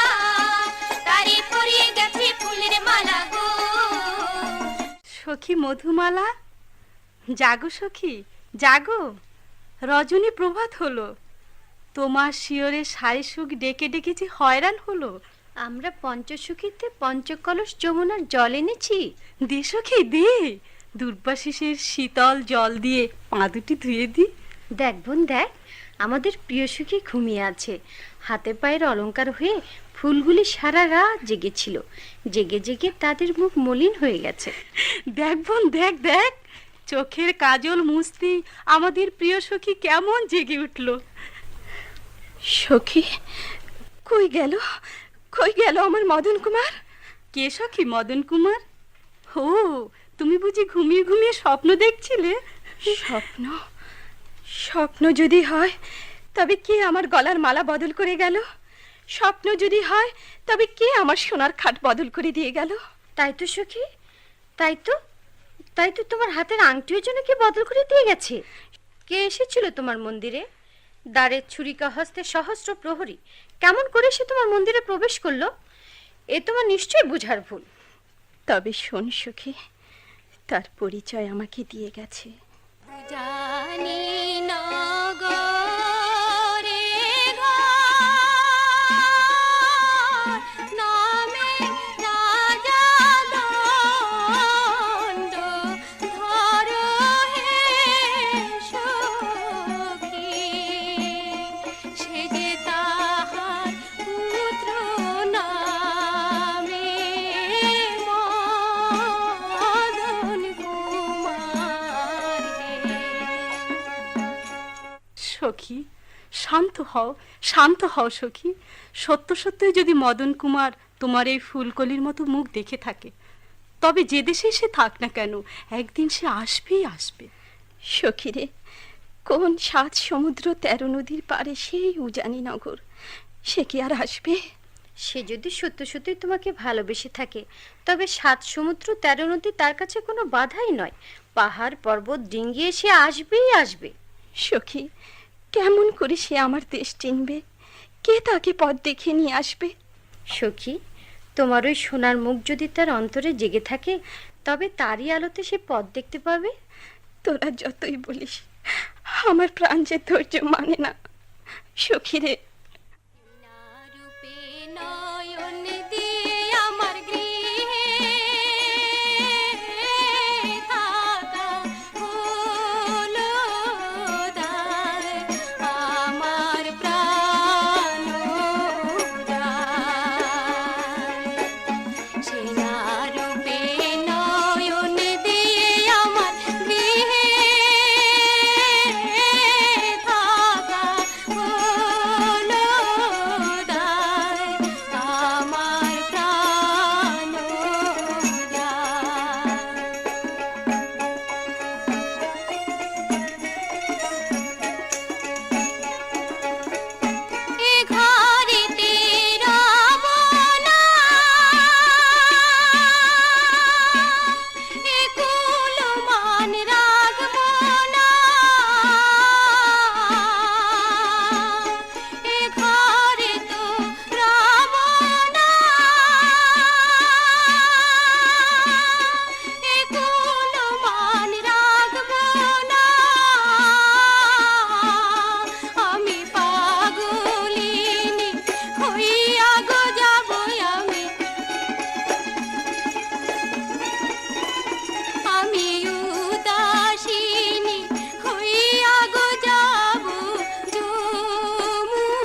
তারে পরিয়ে গেছে ফুলের মালা গো। সখী মধুমালা, জাগো সখী জাগো, রজনী প্রভাত হলো। তোমার শিয়রে সারি সুখ ডেকে ডেকে যে হয়রান হলো। আমরা পঞ্চসখীতে পঞ্চকলস যমুনার জল এনেছি। দে সখী দে, দুর্বাশিসের শীতল জল দিয়ে পা দুটি ধুয়ে দি। দেখ বোন দেখ, আমাদের প্রিয় সখী ঘুমিয়ে আছে, হাতে পায়ের অলংকার হয়ে ফুলগুলি সারা রাত জেগেছিল, জেগে জেগে তাদের মুখ মলিন হয়ে গেছে। দেখ বোন দেখ দেখ, চোখের কাজল মুছতি আমাদের প্রিয় সখী কেমন জেগে উঠল। সখী, কই গেল, কই গেল আমার মদন কুমার? কে সখী মদন কুমার? ও, তুমি বুঝি ঘুমিয়ে ঘুমিয়ে স্বপ্ন দেখছিলে? স্বপ্ন? স্বপ্ন যদি হয় তবে কে আমার গলার মালা বদল করে গেল? স্বপ্ন যদি হয় তবে কে আমার সোনার খাট বদল করে দিয়ে গেল? তাই তো সখী, তাই তো, তাই তো তোমার হাতের আংটিও যেন কে বদল করে দিয়ে গেছে। কে এসেছিল তোমার মন্দিরে? দ্বারের ছুরিকা হস্তে সহস্র প্রহরী, কেমন করে সে তোমার মন্দিরে প্রবেশ করলো? এ তোমার নিশ্চয়ই বুঝার ভুল। তবে শোন সখী, তার পরিচয় আমাকে দিয়ে গেছে। জানি নগরে নামে রাজা দণ্ড, ধরো হে সখী, সে যে তাহার পুত্র নামে মদন কুমার। সখী শান্ত হও, শান্ত হও সখী। সত্য সত্যই যদি মদন কুমার তোমার এই ফুলকলির মতো মুখ দেখে থাকে, তবে যে দেশে সে থাক না কেন, একদিন সে আসবেই আসবে। সখী রে, কোন 7 সমুদ্র 13 নদীর পারে সেই উজানি নগর, সে কি আর আসবে? সে যদি সত্য সত্যি তোমাকে ভালোবেসে থাকে, তবে 7 সমুদ্র 13 নদী তার কাছে কোনো বাধাই নয়। পাহাড় পর্বত ডিঙ্গিয়ে সে আসবেই আসবে। সখী, কেমন করে সে আমার দেশ চিনবে? কে তাকে পথ দেখিয়ে নিয়ে আসবে? সখী, তোমার ওই সোনার মুখ যদি তার অন্তরে জেগে থাকে, তবে তারই আলোতে সে পথ দেখতে পাবে। তোরা যতই বলিস, আমার প্রাণ যে ধৈর্য মানে না। সখী রে, নয়ন দিয়ে আমার গৃহে থাকা হলো দায়, আমার প্রাণ সে না রূপে নয়ন দিয়ে আমার গৃহে থাকা হলো দায়, আমার প্রাণ এ ঘরেতে রব না, এ কুলমান রাখব না, এ ঘরে তো রব না, এ কুলমান রাখব না, আমি পাগলিনী হইয়া গো যাব, আমি উদাসিনী হইয়া গো যাব যমুনায়।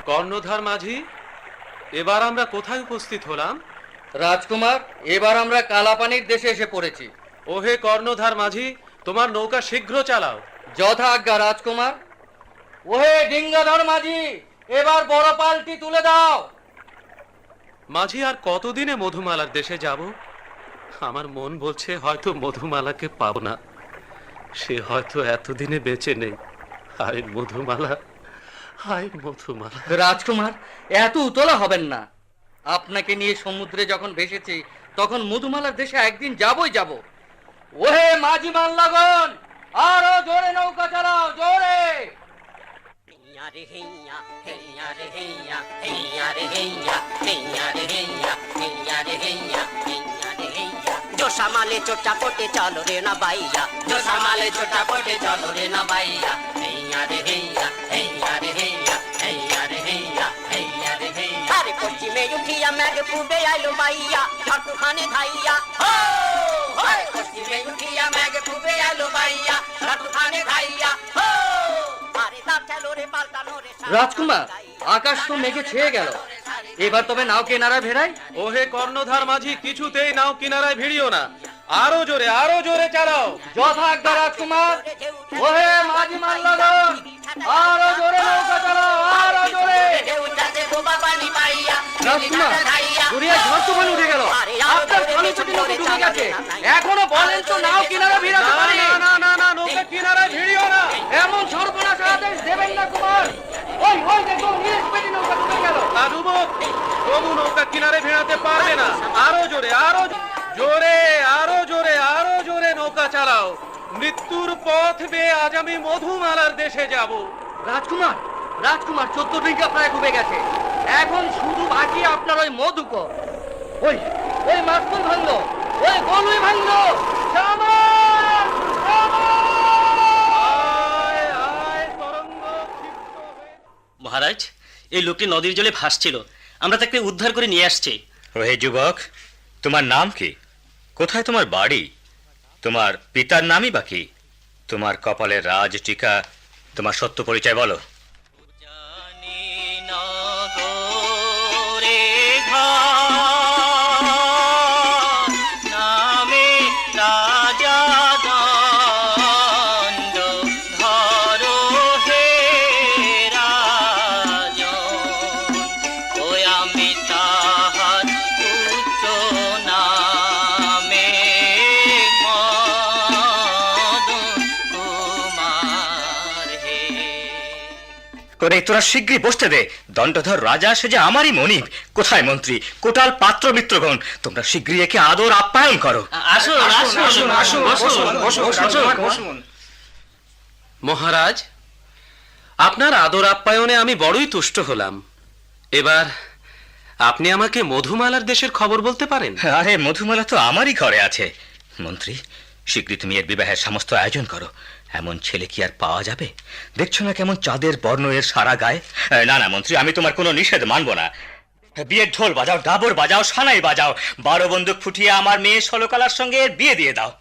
কর্ণধার মাঝি, এবার আমরা কোথায় উপস্থিত হলাম? রাজকুমার, এবার আমরা কালাপানির দেশে এসে পড়েছি। ওহে কর্ণধার মাঝি, তোমার নৌকা শীঘ্র চালাও। যথা আজ্ঞা রাজকুমার। ওহে ডিঙ্গাধর মাঝি, এবার বড় পালটি তুলে দাও। মাঝি, আর কতদিনে মধুমালার দেশে যাব? আমার মন বলছে হয়তো মধুমালাকে পাবো না, সে হয়তো এতদিনে বেঁচে নেই। হায় মধুমালা, হায় মধুমালা। রাজকুমার, এত উতলা হবেন না। আপনাকে নিয়ে সমুদ্রে যখন ভেসেছি, তখন মধুমালার দেশে একদিন যাবই যাব। ওহে মাঝি মাল্লাগণ, আরো জোরে নৌকা চালাও, জোরে। রে হেইয়া হেইয়া রে হেইয়া হেইয়া রে হেইয়া হেইয়া রে হেইয়া হেইয়া রে হেইয়া হেইয়া রে হেইয়া जो सामाले छोटा पोटे चलो रे ना बाइया, जो सामाले छोटा पोटे चलो रे ना बाइया, हैया रे हैया हैया रे हैया हैया रे हैया हैया रे हैया। अरे कोची में उठिया मैग पूबे आइलो बाइया, झाटू खाने धाइया हो। अरे कोची में उठिया मैग पूबे आइलो बाइया, झाटू खाने धाइया हो। अरे दाब चलो रे पाल्टा नो रे। রাজকুমার, আকাশ তো মেঘে ছেয়ে গেল, এবার তবে নাও কিনারায় ভেড়াই। ওহে কর্ণধার মাঝি, কিছুতেই নাও কিনারায় ভিড়িও না, আরো জোরে চালাও। যথা আজ্ঞা রাজকুমার। ওহে মাঝি মাল্লাগণ, আরো জোরে নৌকা চালাও, আরো জোরে। রাজকুমার, দরিয়ায় ঝড় তুফান উঠে গেল, আপনার খালি ছুটি নৌকা ডুবে গেছে। এখনো বলেন তো নাও কিনারা ভিড়াতে পারি? না না না, নৌকা কিনারায় ভিড়িও না। এমন সর্বনাশ আদেশ দেবেন না কুমার। ওই ওই দেখো, নীলেশ পেটি নৌকা ডুবে গেল। তবু নৌকা কিনারে ভিড়াতে পারবে না, আরো জোরে আরো জোরে নৌকা চালাও। মৃত্যুর পথ বেয়ে আজ আমি মধুমালার দেশে যাব। রাজকুমার, 14 ডিঙ্গা প্রায় ডুবে গেছে, এখন শুধু বাকি আপনার ওই মধুক। ওই ওই মাছকুল ভাঙলো, ওই গলুই ভাঙলো। মহারাজ, এই লোকটি নদীর জলে ভাসছিল, আমরা তাকে উদ্ধার করে নিয়ে আসছি। ওহে যুবক, তোমার নাম কি? কোথায় তোমার বাড়ি? তোমার পিতার নামই বা কি? তোমার কপালের রাজ টিকা, তোমার সত্য পরিচয় বলো। রাজা দণ্ড ধরো হে করে তোরা শীঘ্রই বসতে দে। দণ্ডধর রাজা সে যে আমারই মনিব। কোথায় মন্ত্রী, কোটাল পাত্র মিত্রগণ, তোমরা শীঘ্রই একে আদর আপ্যায়ন করো। মহারাজ, আপনার আদর আপ্যায়নে আমি বড়ই তুষ্ট হলাম। এবার আপনি আমাকে মধুমালার দেশের খবর বলতে পারেন? আরে মধুমালা তো আমারই ঘরে আছে। মন্ত্রী, শীঘ্রই তুমি এর বিবাহের সমস্ত আয়োজন করো। এমন ছেলে কি আর পাওয়া যাবে? দেখছো না কেমন চাঁদের বর্ণ এর সারা গায়ে। না না মন্ত্রী, আমি তোমার কোনো নিষেধ মানব না। বিয়ের ঢোল বাজাও, ডাবর বাজাও, সানাই বাজাও, 12 বন্দুক ফুটিয়ে আমার মেয়ে ষোলকলার সঙ্গে এর বিয়ে দিয়ে দাও।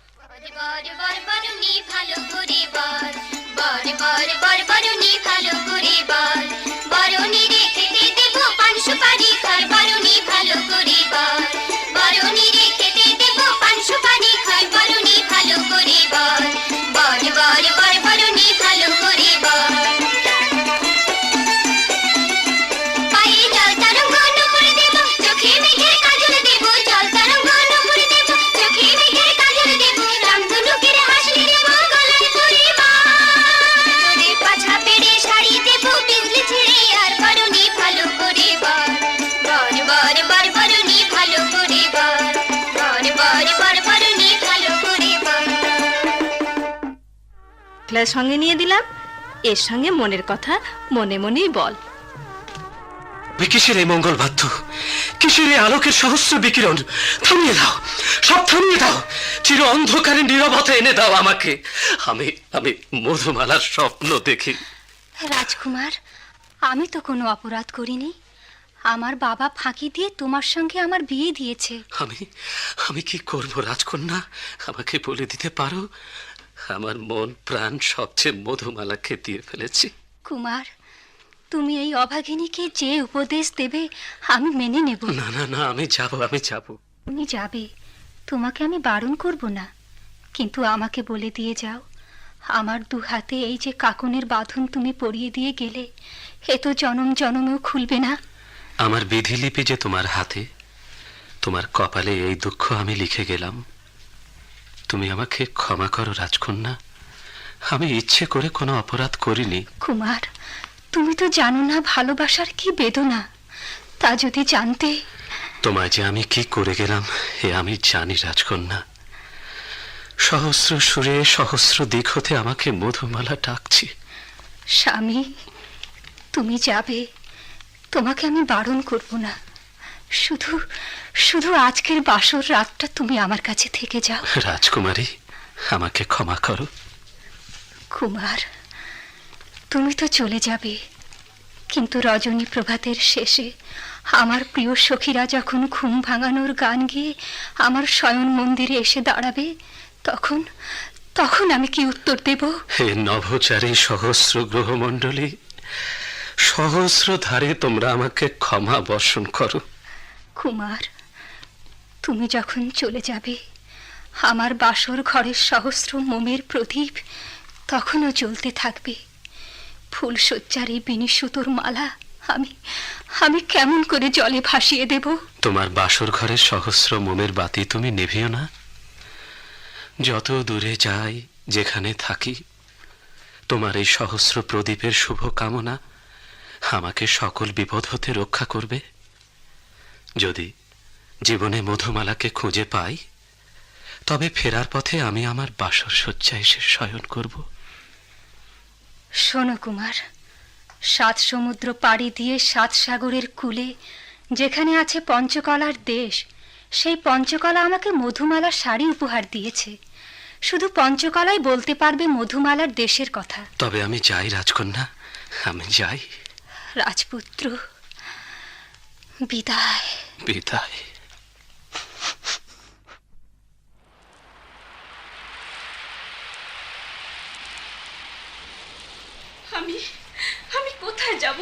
সঙ্গে নিয়ে দিলাম, এর সঙ্গে মনের কথা মনে মনেই বল। কিসের এই মঙ্গল বাদ্য, কিসের এই আলোকের সহস্র বিকিরণ? থামিয়ে দাও, সব থামিয়ে দাও। চির অন্ধকারে নীরবতা এনে দাও আমাকে। আমি আমি মধুমালার স্বপ্ন দেখি। রাজকুমার, আমি তো কোনো অপরাধ করিনি। আমার বাবা ফাঁকি দিয়ে তোমার সঙ্গে আমার বিয়ে দিয়েছে। আমি কি করব রাজকন্যা, আমাকে বলে দিতে পারো? আমার মন প্রাণ সবচেয়ে মধুমালাকে দিয়ে ফেলেছি। কুমার, তুমি এই অভাগিনীকে যে উপদেশ দেবে আমি মেনে নেব। না না না, আমি যাব। তুমি যাবে, তোমাকে আমি বারণ করব না, কিন্তু আমাকে বলে দিয়ে যাও, আমার 2 হাতে এই যে কাকনের বাঁধন তুমি পরিয়ে দিয়ে গেলে, এ তো জনম জনমেও খুলবে না। আমার বিধিলিপি যে তোমার হাতে, তোমার কপালে এই দুঃখ আমি লিখে গেলাম। তুমি আমাকে ক্ষমা করো রাজকন্যা, আমি ইচ্ছে করে কোনো অপরাধ করিনি। কুমার, তুমি তো জানো না ভালোবাসার কি বেদনা। তা যদি জানতে। তোমায় যে আমি কি করে গেলাম এ আমি জানি রাজকন্যা। সহস্র সুরে সহস্র দিক হতে আমাকে মধুমালা ডাকছি। স্বামী, তুমি যাবে, তোমাকে আমি বারণ করব না। শুধু শুধু আজকের বাসর রাতটা তুমি আমার কাছে থেকে যাও। রাজকুমারী, আমাকে ক্ষমা করো। কুমার, তুমি তো চলে যাবে, কিন্তু রজনী প্রভাতের শেষে আমার প্রিয় সখীরা যখন ঘুম ভাঙানোর গান গেয়ে আমার শয়ন মন্দিরে এসে দাঁড়াবে, তখন আমি কি উত্তর দেব? হে নভোচারী সহস্র গ্রহমণ্ডলী, সহস্র ধারে তোমরা আমাকে ক্ষমা বর্ষণ করো। কুমার, তুমি যখন চলে যাবে, আমার বাসর ঘরের সহস্র মোমের প্রদীপ তখনও জ্বলতে থাকবে। ফুলশয্যার এই বিনিসুতোর মালা আমি কেমন করে জলে ভাসিয়ে দেব? তোমার বাসর ঘরের সহস্র মোমের বাতি তুমি নেভিও না। যত দূরে যাই, যেখানে থাকি, তোমার এই সহস্র প্রদীপের শুভ কামনা আমাকে সকল বিপদ হতে রক্ষা করবে। যদি জীবনে মধুমালাকে খুঁজে পাই, তবে ফেরার পথে আমি আমার বাসর শয্যায় এসে শয়ন করব। শোনো কুমার, 7 সমুদ্র পাড়ি দিয়ে 7 সাগরের কূলে যেখানে আছে পঞ্চকলার দেশ, সেই পঞ্চকলা আমাকে মধুমালার শাড়ি উপহার দিয়েছে। শুধু পঞ্চকলাই বলতে পারবে মধুমালার দেশের কথা। তবে আমি যাই রাজকন্যা, আমি যাই। রাজপুত্র, বিদায়। বিদায়। আমি কোথায় যাব?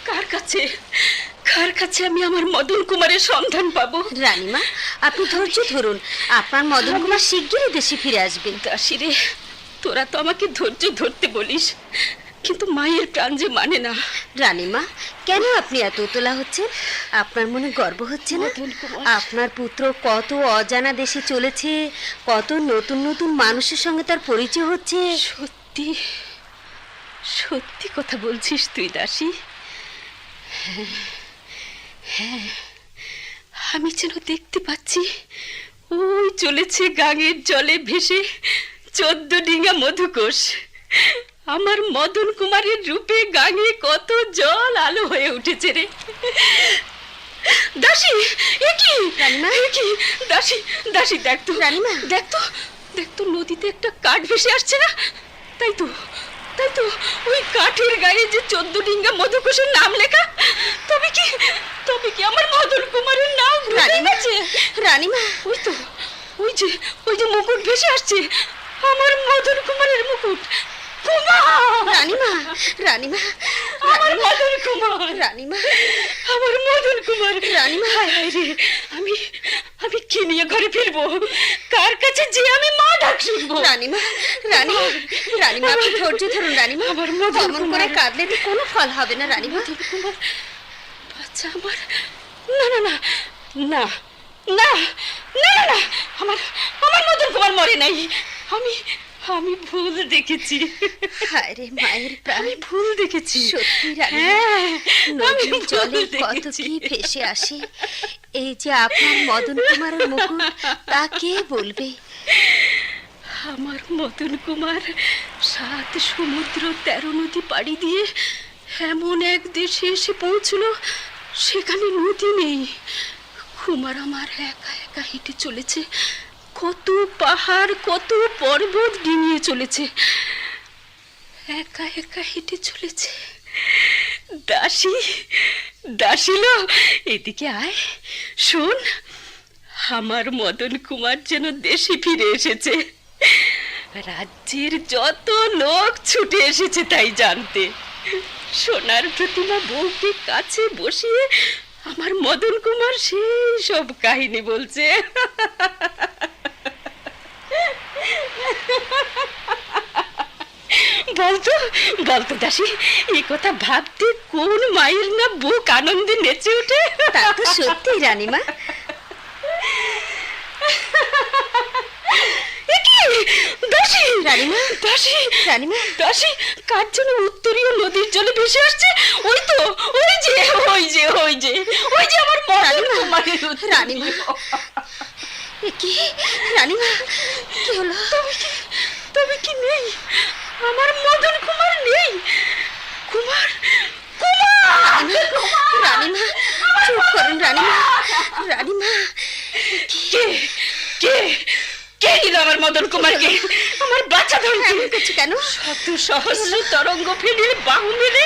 কার কাছে আমি আমার মদন কুমারের সন্ধান পাবো? রানীমা, আপনি ধৈর্য ধরুন, আপনার মদন কুমার শিগগিরই দেশে ফিরে আসবেন। দাসিরে, তোরা তো আমাকে ধৈর্য ধরতে বলিস, কিন্তু মায়ের প্রাণ যে মানে না। রানীমা, কেন আপনি এত উতলা হচ্ছেন? আপনার মনে গর্ব হচ্ছে না? আপনার পুত্র কত অজানা দেশে চলেছে, কত নতুন নতুন মানুষের সঙ্গে তার পরিচয় হচ্ছে। সত্যি কথা বলছিস তুই দাসী? হ্যাঁ, হ্যাঁ, আমি যেন দেখতে পাচ্ছি ওই চলেছে গাঙের জলে ভেসে 14 ডিঙা মধুকোষ। আমার মদন কুমারের রূপে গাঙে কত জল আলো হয়ে উঠেছে রে। দাসী, এ কি রানীমা? এ কি দাসী? দাসী দেখ তো রানীমা, দেখ তো নদীতে একটা কাঠ ভেসে আসছে না? তাই তো ওই কাঠের গায়ে যে 14 ডিঙ্গা মধুকোষের নাম লেখা। তবে কি আমার মদন কুমারের নাম রানীমা? রানীমা, ওই যে মুকুট ভেসে আসছে, আমার মদন কুমারের মুকুট। রানীমা, রানীমা, আমার মদন কুমার। রানীমা, আমার মদন কুমার। রানীমা, হায় রে, আমি কি নিয়ে ঘরে ফিরবো? কার কাছে যে আমি মা ডাক শুনবো? রানীমা, রানীমা, আপনি ধৈর্য ধরুন রানীমা। আমার মদন কুমার করে কাঁদলে তো কোনো ফল হবে না রানীমা। বাচ্চা আমার, না না না না না না না, আমার মদন কুমার মরে নাই। আমি ভুল দেখেছি। হায় রে মায়ের প্রাণ, আমি ভুল দেখেছি। সত্যি রানীমা, নদীর জলে কত কি ভেসে আসে, এই যে আপনার মদন কুমারের মুকুট, তা কে বলবে? আমার মদন কুমার 7 সমুদ্র 13 নদী পাড়ি দিয়ে এমন এক দেশে এসে পৌঁছলো, সেখানে নদী নেই। কুমার আমার একা একা হেঁটে চলেছে, কত পাহাড় কত পর্বত ডিঙিয়ে চলেছে, একা একা হেঁটে চলেছে। দাসী লো, এদিকে আয়, শোন, আমার মদন কুমার যেন দেশে ফিরে এসেছে। রাজ্যের যত লোক ছুটে এসেছে তাই জানতে। সোনার প্রতিমা বউকে কাছে বসিয়ে আমার মদন কুমার সেই সব কাহিনী বলছে। বলতো দাসী, এই কথা ভাবতে কোন মায়ের না বুক আনন্দে নেচে ওঠে? তা তো সত্যি রানীমা। দাসী, রানীমা, দাসী, কার জন্য উত্তরীয় নদীর জলে ভেসে আসছে? ওই যে আমার মদন কুমারের রানীমা। কি রানীমা, কি হলো? তবে কি নেই? আমার মদন কুমার নেই? কুমার, রানীমা, চুপ করুন রানীমা। কে দিল আমার মদন কুমারকে? আমার বাচ্চা ধন কিছু কেন? 100 সহস্র তরঙ্গ ফেলে বাহু মেলে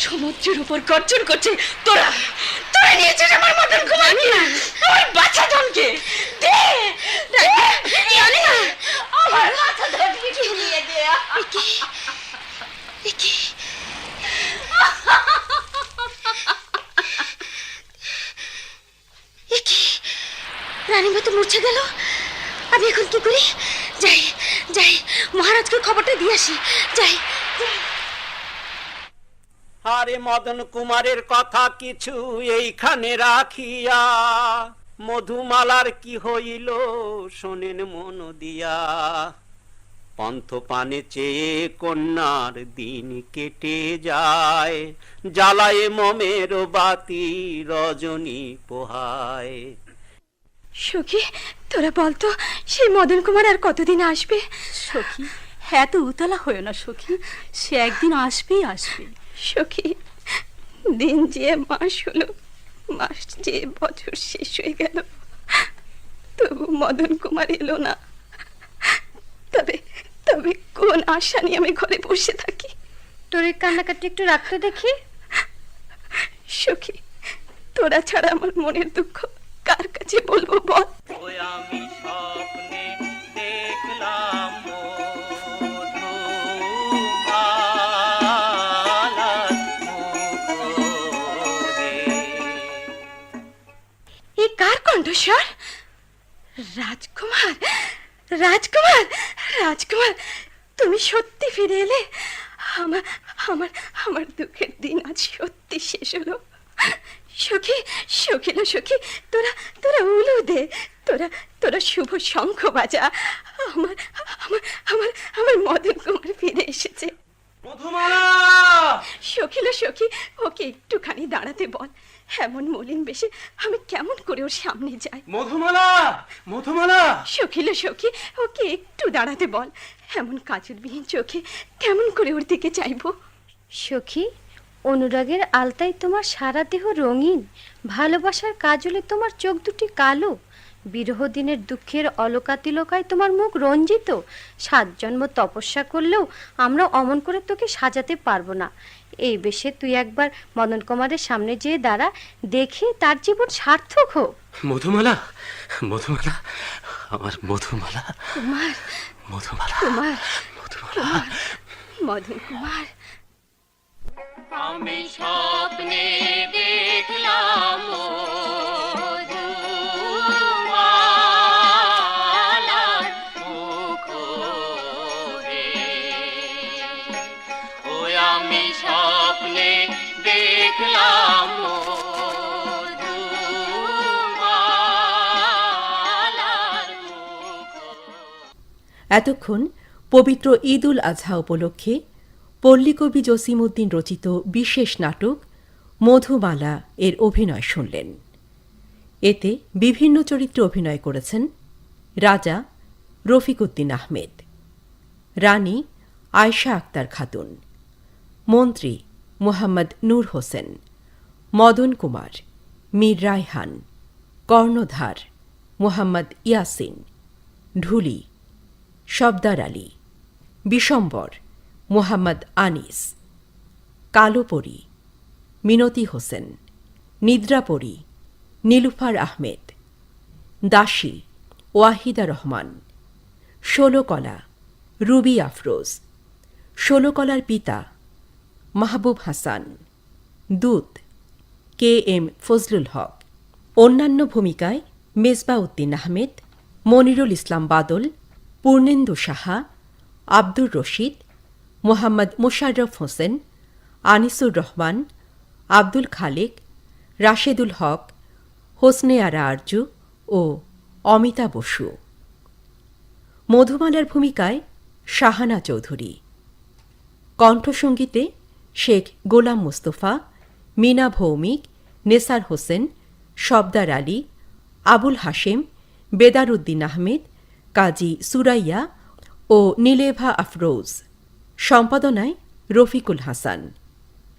সমুদ্রের উপর গর্জন করছে। তোরা নিয়েছিস আমার মদন কুমারকে, আমার বাচ্চা ধনকে। দে রানীমা, আমার বাচ্চা ধনকে নিয়ে দে। রানীমা তো মূর্ছা গেল। আমি এখন কি করি? যাই মহারাজকে খবরটা দিয়ে আসি। যাই। আরে মদন কুমারের কথা কিছু এইখানে রাখিয়া, মধুমালার কি হইল শোনেন মন দিয়া। পন্থ পানে চেয়ে কন্যার দিন কেটে যায়, জ্বালায় মমের বাতি রজনী পোহায়। সখী, তোরা বলতো সেই মদন কুমার আর কতদিন আসবে? সখী, এত উতলা হয়েও না সখী, সে একদিন আসবেই আসবে। সখী, দিন যে মাস হলো, মাস যে বছর শেষ হয়ে গেল, তবু মদন কুমার এলো না। তবে কোন আশা নিয়ে আমি ঘরে বসে থাকি? তোর এই কান্নাকাটি একটু রাখতে দেখি। সখী, তোরা ছাড়া আমার মনের দুঃখ কার কাছে বলবো বল? ওই আমি স্বপ্নে দেখলাম এই কার কণ্ঠস্বর? রাজকুমার, তুমি সত্যি ফিরে এলে। আমার দুঃখের দিন আজ সত্যি শেষ হলো। সখী সখী না সখী, তোরা তোরা উলু দে, তোরা তোরা শুভ শঙ্খ বাজা। আমার আমার আমার আমার মদন কুমার ফিরে এসেছে। মধুমালা! সখী না সখী, ওকে একটুখানি দাঁড়াতে বল। এমন মলিন বেশে আমি কেমন করে ওর সামনে যাই? মধুমালা! মধুমালা! সখী না সখী, ওকে একটু দাঁড়াতে বল। এমন কাজলবিহীন চোখে কেমন করে ওর দিকে চাইবো? সখী, অনুরাগের আলতায় তোমার সারা দেহ রঙিন, ভালোবাসার কাজলে তোমার চোখ দুটি কালো, বিরহ দিনের দুঃখের অলকাতিলকায় তোমার মুখ রঞ্জিত। 7 জন্ম তপস্যা করলেও আমরা অমন করে তোকে সাজাতে পারবো না। এই বেশে তুই একবার মদন কুমারের সামনে যেয়ে দাঁড়া, দেখে তার জীবন সার্থক হোক। মধুমালা! মধুমালা! আমার মধুমালা! কুমার, মধুমালা! কুমার, মধুমালা! মদন কুমার। আমি স্বপ্নে দেখলাম মধুমালার মুখ রে। ওই আমি স্বপ্নে দেখলাম মধুমালার মুখ। এতক্ষণ পবিত্র ঈদ উল আজহা উপলক্ষে পল্লীকবি জসিমউদ্দিন রচিত বিশেষ নাটক মধুমালা এর অভিনয় শুনলেন। এতে বিভিন্ন চরিত্রে অভিনয় করেছেন রাজা রফিকউদ্দিন আহমেদ, রানী আয়শা আক্তার খাতুন, মন্ত্রী মোহাম্মদ নূর হোসেন, মদন কুমার মীর রায়হান, কর্ণধার মোহাম্মদ ইয়াসিন, ঢুলি সফদার আলী, বিশম্বর মোহাম্মদ আনিস, কালোপরি মিনতি হোসেন, নিদ্রাপরি নীলুফার আহমেদ, দাসী ওয়াহিদা রহমান, ষোলকলা রুবি আফরোজ, ষোলকলার পিতা মাহবুব হাসান, দূত কে এম ফজলুল হক। অন্যান্য ভূমিকায় মেজবাউদ্দিন আহমেদ, মনিরুল ইসলাম বাদল, পূর্ণেন্দু সাহা, আব্দুর রশিদ, মোহাম্মদ মোশাররফ হোসেন, আনিসুর রহমান, আব্দুল খালেক, রাশেদুল হক, হোসনে আরা আরজু ও অমিতা বসু। মধুমালার ভূমিকায় শাহানা চৌধুরী। কণ্ঠসঙ্গীতে শেখ গোলাম মুস্তফা, মিনা ভৌমিক, নেসার হোসেন, সফদার আলী, আবুল হাশেম, বেদারউদ্দিন আহমেদ, কাজী সুরাইয়া ও নীলেভা আফরোজ। সম্পাদনায় রফিকুল হাসান।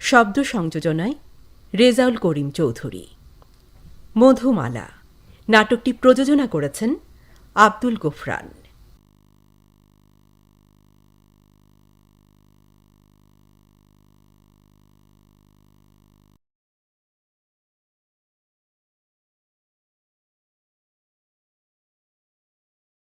শব্দ সংযোজনায় রেজাউল করিম চৌধুরী। মধুমালা নাটকটি প্রযোজনা করেছেন আব্দুল গফরান।